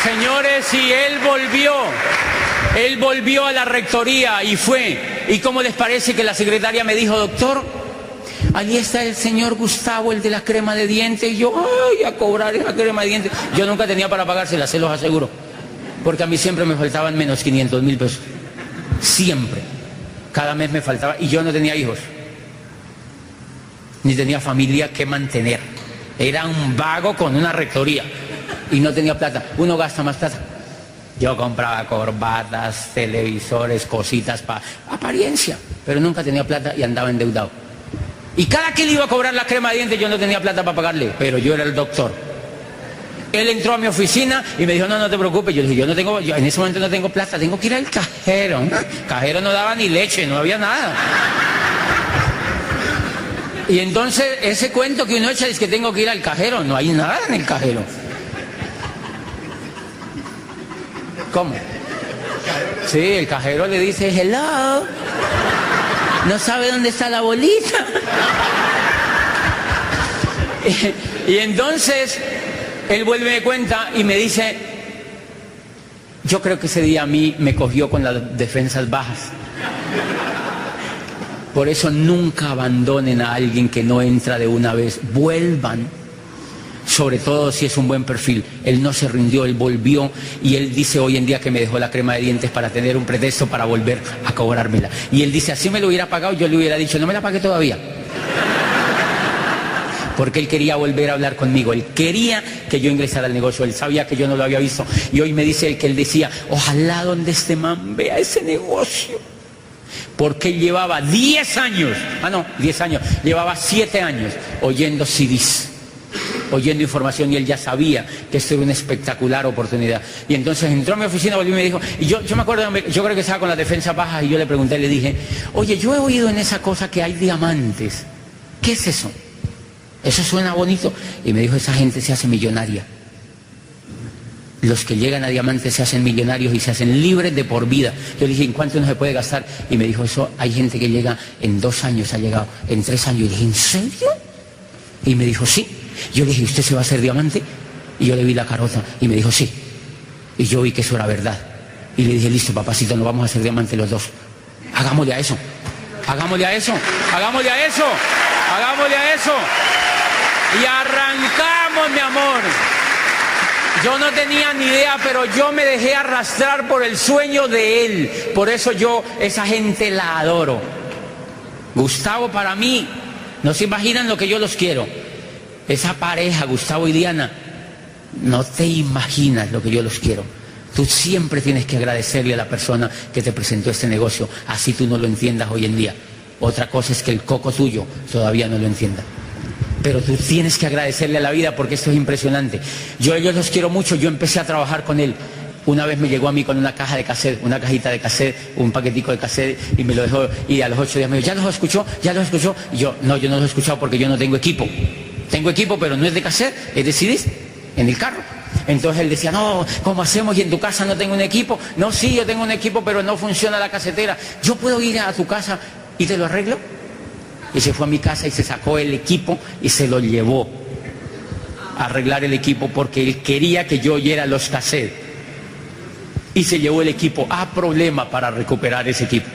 A: Señores, y él volvió a la rectoría y fue. ¿Y cómo les parece que la secretaria me dijo, doctor, allí está el señor Gustavo, el de la crema de dientes? Y yo, ay, a cobrar esa crema de dientes. Yo nunca tenía para pagársela, se los aseguro. Porque a mí siempre me faltaban menos 500.000 pesos. Siempre. Cada mes me faltaba. Y yo no tenía hijos. Ni tenía familia que mantener. Era un vago con una rectoría. Y no tenía plata. Uno gasta más plata. Yo compraba corbatas, televisores, cositas para apariencia, pero nunca tenía plata y andaba endeudado. Y cada que le iba a cobrar la crema de dientes yo no tenía plata para pagarle, pero yo era el doctor. Él entró a mi oficina y me dijo, no te preocupes. Yo le dije, yo en ese momento no tengo plata, tengo que ir al cajero. El cajero no daba ni leche, no había nada. Y entonces ese cuento que uno echa es que tengo que ir al cajero, no hay nada en el cajero. ¿Cómo? Sí, el cajero le dice, hello, no sabe dónde está la bolita. Y entonces él vuelve de cuenta y me dice, yo creo que ese día a mí me cogió con las defensas bajas. Por eso nunca abandonen a alguien que no entra de una vez, vuelvan. Sobre todo si es un buen perfil. Él no se rindió, él volvió y él dice hoy en día que me dejó la crema de dientes para tener un pretexto para volver a cobrármela. Y él dice, así me lo hubiera pagado, yo le hubiera dicho, no me la pagué todavía. Porque él quería volver a hablar conmigo, él quería que yo ingresara al negocio, él sabía que yo no lo había visto. Y hoy me dice él que él decía, ojalá donde este man vea ese negocio. Porque él llevaba 10 años, 10 años, llevaba 7 años oyendo CDs. Oyendo información y él ya sabía que esto era una espectacular oportunidad. Y entonces entró a mi oficina, volvió y me dijo, y yo me acuerdo, yo creo que estaba con las defensas bajas y yo le pregunté, le dije, oye, yo he oído en esa cosa que hay diamantes, ¿qué es eso? Eso suena bonito. Y me dijo, esa gente se hace millonaria. Los que llegan a diamantes se hacen millonarios y se hacen libres de por vida. Yo le dije, ¿en cuánto no se puede gastar? Y me dijo, eso hay gente que llega en 2 años, ha llegado en 3 años. Y le dije, ¿en serio? Y me dijo, sí. Yo le dije, ¿usted se va a hacer diamante? Y yo le vi la carota y me dijo, sí. Y yo vi que eso era verdad. Y le dije, listo, papacito, nos vamos a hacer diamante los dos. Hagámosle a eso. Hagámosle a eso. Hagámosle a eso. Hagámosle a eso. Y arrancamos, mi amor. Yo no tenía ni idea, pero yo me dejé arrastrar por el sueño de él. Por eso yo, esa gente la adoro. Gustavo, para mí, no se imaginan lo que yo los quiero. Esa pareja, Gustavo y Diana, no te imaginas lo que yo los quiero. Tú siempre tienes que agradecerle a la persona que te presentó este negocio, así tú no lo entiendas hoy en día. Otra cosa es que el coco tuyo todavía no lo entienda. Pero tú tienes que agradecerle a la vida porque esto es impresionante. Ellos los quiero mucho, yo empecé a trabajar con él. Una vez me llegó a mí con una caja de cassette, una cajita de cassette, un paquetico de cassette y me lo dejó. Y a los 8 días me dijo, ¿ya los escuchó? ¿Ya los escuchó? Y yo no los he escuchado porque yo no tengo equipo. Tengo equipo, pero no es de cassette, es de CDs, en el carro. Entonces él decía, no, ¿cómo hacemos? ¿Y en tu casa no tengo un equipo? No, sí, yo tengo un equipo, pero no funciona la casetera. ¿Yo puedo ir a tu casa y te lo arreglo? Y se fue a mi casa y se sacó el equipo y se lo llevó a arreglar el equipo porque él quería que yo oyera los cassettes. Y se llevó el equipo a problema para recuperar ese equipo.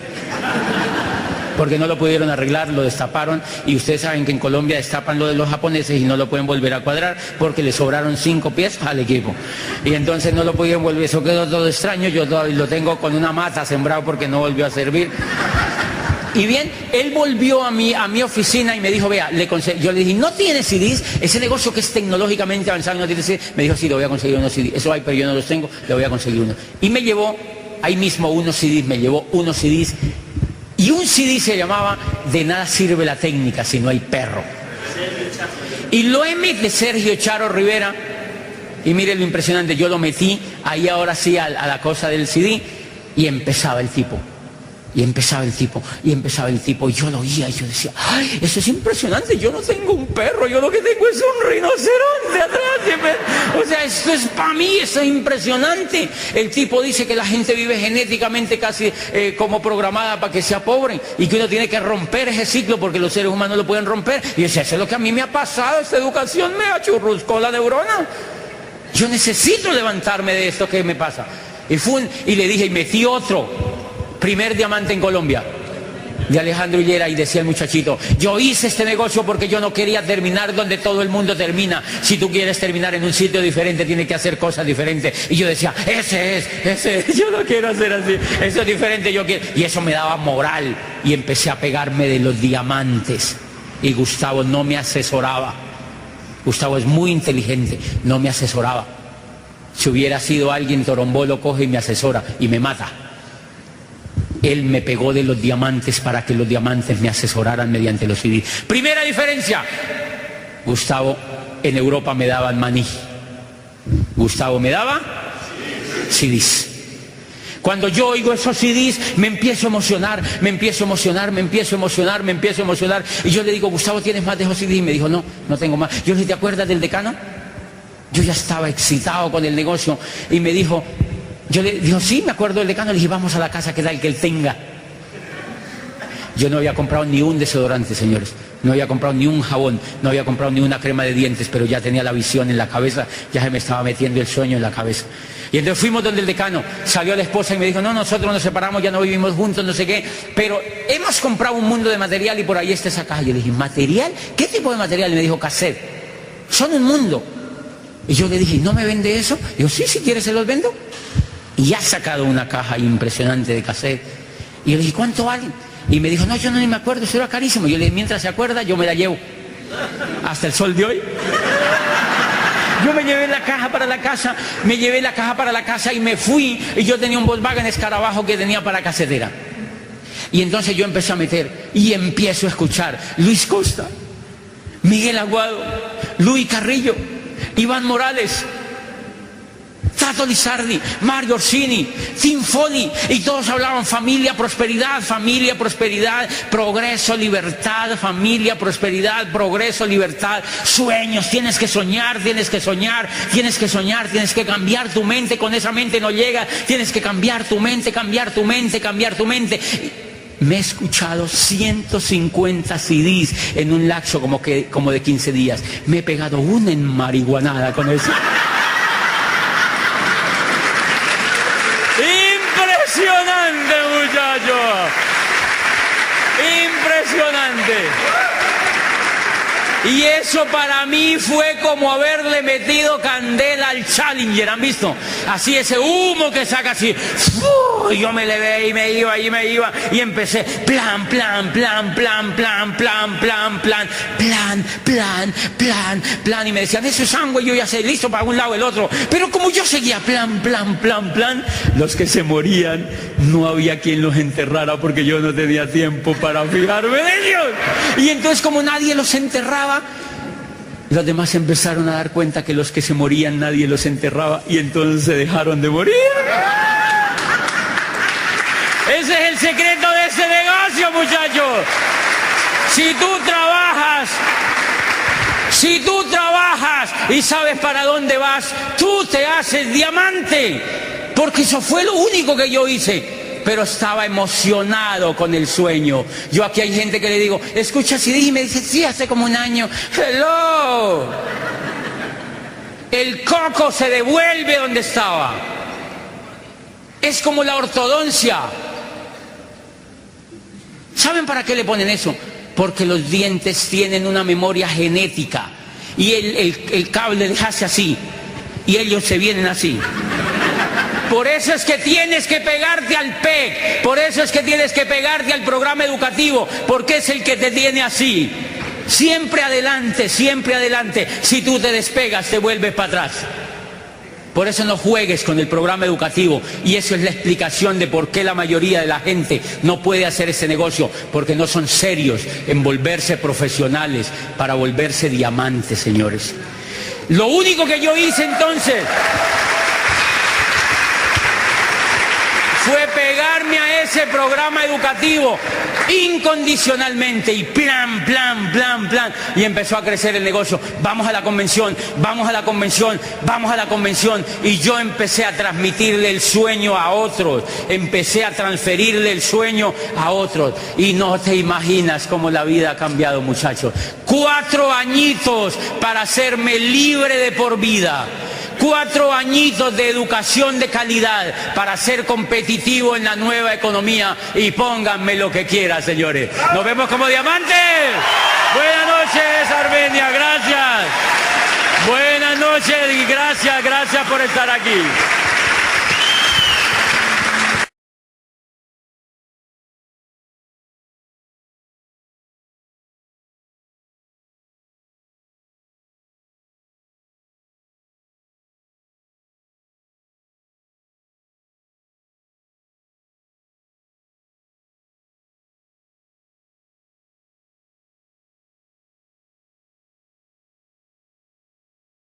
A: Porque no lo pudieron arreglar, lo destaparon y ustedes saben que en Colombia destapan lo de los japoneses y no lo pueden volver a cuadrar porque le sobraron 5 piezas al equipo. Y entonces no lo pudieron volver, eso quedó todo extraño, yo todavía lo tengo con una mata sembrado porque no volvió a servir. Y bien, él volvió a mi oficina y me dijo, vea, yo le dije, ¿no tiene CDs? Ese negocio que es tecnológicamente avanzado no tiene CDs. Me dijo, sí, le voy a conseguir unos CDs. Eso hay, pero yo no los tengo, le voy a conseguir uno. Y me llevó, ahí mismo unos CDs, me llevó unos CDs. Y un CD se llamaba De nada sirve la técnica si no hay perro. Y lo de Sergio Charo Rivera Y mire lo impresionante, yo lo metí ahí ahora sí a la cosa del CD y empezaba el tipo. Y empezaba el tipo, y empezaba el tipo, y yo lo oía, y yo decía, ¡ay, eso es impresionante! Yo no tengo un perro, yo lo que tengo es un rinoceronte atrás. O sea, esto es para mí, esto es impresionante. El tipo dice que la gente vive genéticamente casi como programada para que sea pobre, y que uno tiene que romper ese ciclo porque los seres humanos lo pueden romper. Y yo decía, eso es lo que a mí me ha pasado, esta educación me achurruscó la neurona. Yo necesito levantarme de esto que me pasa. Y le dije, y metí otro. Primer diamante en Colombia, de Alejandro Hillera, y decía el muchachito, yo hice este negocio porque yo no quería terminar donde todo el mundo termina. Si tú quieres terminar en un sitio diferente, tienes que hacer cosas diferentes. Y yo decía, ese es, yo no quiero hacer así, eso es diferente, yo quiero. Y eso me daba moral, y empecé a pegarme de los diamantes. Y Gustavo no me asesoraba. Gustavo es muy inteligente, no me asesoraba. Si hubiera sido alguien, Torombó lo coge y me asesora, y me mata. Él me pegó de los diamantes para que los diamantes me asesoraran mediante los CDs. Primera diferencia. Gustavo en Europa me daban maní. Gustavo me daba CDs. Cuando yo oigo esos CDs me empiezo a emocionar, me empiezo a emocionar, me empiezo a emocionar, me empiezo a emocionar. Y yo le digo, Gustavo, ¿tienes más de esos CDs? Y me dijo, no, no tengo más. Yo le dije, ¿te acuerdas del decano? Yo ya estaba excitado con el negocio y me dijo... Yo le digo, sí, me acuerdo del decano, le dije, vamos a la casa, que tal que él tenga. Yo no había comprado ni un desodorante, señores, no había comprado ni un jabón, no había comprado ni una crema de dientes, pero ya tenía la visión en la cabeza, ya se me estaba metiendo el sueño en la cabeza. Y entonces fuimos donde el decano, salió la esposa y me dijo, no, nosotros nos separamos, ya no vivimos juntos, no sé qué, pero hemos comprado un mundo de material y por ahí está esa caja. Yo le dije, ¿material? ¿Qué tipo de material? Y me dijo, cassette. Son un mundo. Y yo le dije, ¿no me vende eso? Y yo, sí, si quieres se los vendo. Y ha sacado una caja impresionante de cassette. Y yo le dije, ¿cuánto vale? Y me dijo, no, yo no ni me acuerdo, eso era carísimo. Y yo le dije, mientras se acuerda, yo me la llevo. Hasta el sol de hoy. Yo me llevé la caja para la casa, me llevé la caja para la casa y me fui. Y yo tenía un Volkswagen Escarabajo que tenía para casetera. Y entonces yo empecé a meter y empiezo a escuchar Luis Costa, Miguel Aguado, Luis Carrillo, Iván Morales, Tato Lizardi, Mario Orsini, Tim Foley, y todos hablaban familia, prosperidad, progreso, libertad, familia, prosperidad, progreso, libertad, sueños, tienes que soñar, tienes que soñar, tienes que soñar, tienes que cambiar tu mente, con esa mente no llega, tienes que cambiar tu mente, cambiar tu mente, cambiar tu mente. Me he escuchado 150 CDs en un lapso como de 15 días. Me he pegado una enmarihuanada con eso. Impresionante, muchachos. Impresionante. Y eso para mí fue como haberle metido candela al Challenger, ¿han visto? Así ese humo que saca así. Y yo me levé y me iba, y empecé plan, y me decían, eso es sangre, yo ya sé, listo para un lado el otro. Pero como yo seguía plan, los que se morían, no había quien los enterrara porque yo no tenía tiempo para fijarme en ellos. Y entonces como nadie los enterraba, los demás empezaron a dar cuenta que los que se morían nadie los enterraba y entonces se dejaron de morir. Ese es el secreto de este negocio, muchachos. Si tú trabajas y sabes para dónde vas, tú te haces diamante. Porque eso fue lo único que yo hice. Pero estaba emocionado con el sueño. Yo aquí hay gente que le digo, escucha CD, y me dice, sí, hace como un año. Hello. El coco se devuelve donde estaba. Es como la ortodoncia. ¿Saben para qué le ponen eso? Porque los dientes tienen una memoria genética. Y el cable les hace así. Y ellos se vienen así. Por eso es que tienes que pegarte al PEC, por eso es que tienes que pegarte al programa educativo, porque es el que te tiene así. Siempre adelante, siempre adelante. Si tú te despegas, te vuelves para atrás. Por eso no juegues con el programa educativo, y eso es la explicación de por qué la mayoría de la gente no puede hacer ese negocio, porque no son serios en volverse profesionales para volverse diamantes, señores. Lo único que yo hice entonces fue pegarme a ese programa educativo incondicionalmente y plan, plan, plan, plan. Y empezó a crecer el negocio. Vamos a la convención, vamos a la convención, vamos a la convención. Y yo empecé a transmitirle el sueño a otros. Empecé a transferirle el sueño a otros. Y no te imaginas cómo la vida ha cambiado, muchachos. 4 añitos para hacerme libre de por vida. 4 añitos de educación de calidad para ser competitivo en la nueva economía, y pónganme lo que quieran, señores. Nos vemos como diamantes. Buenas noches, Armenia, gracias. Buenas noches y gracias por estar aquí.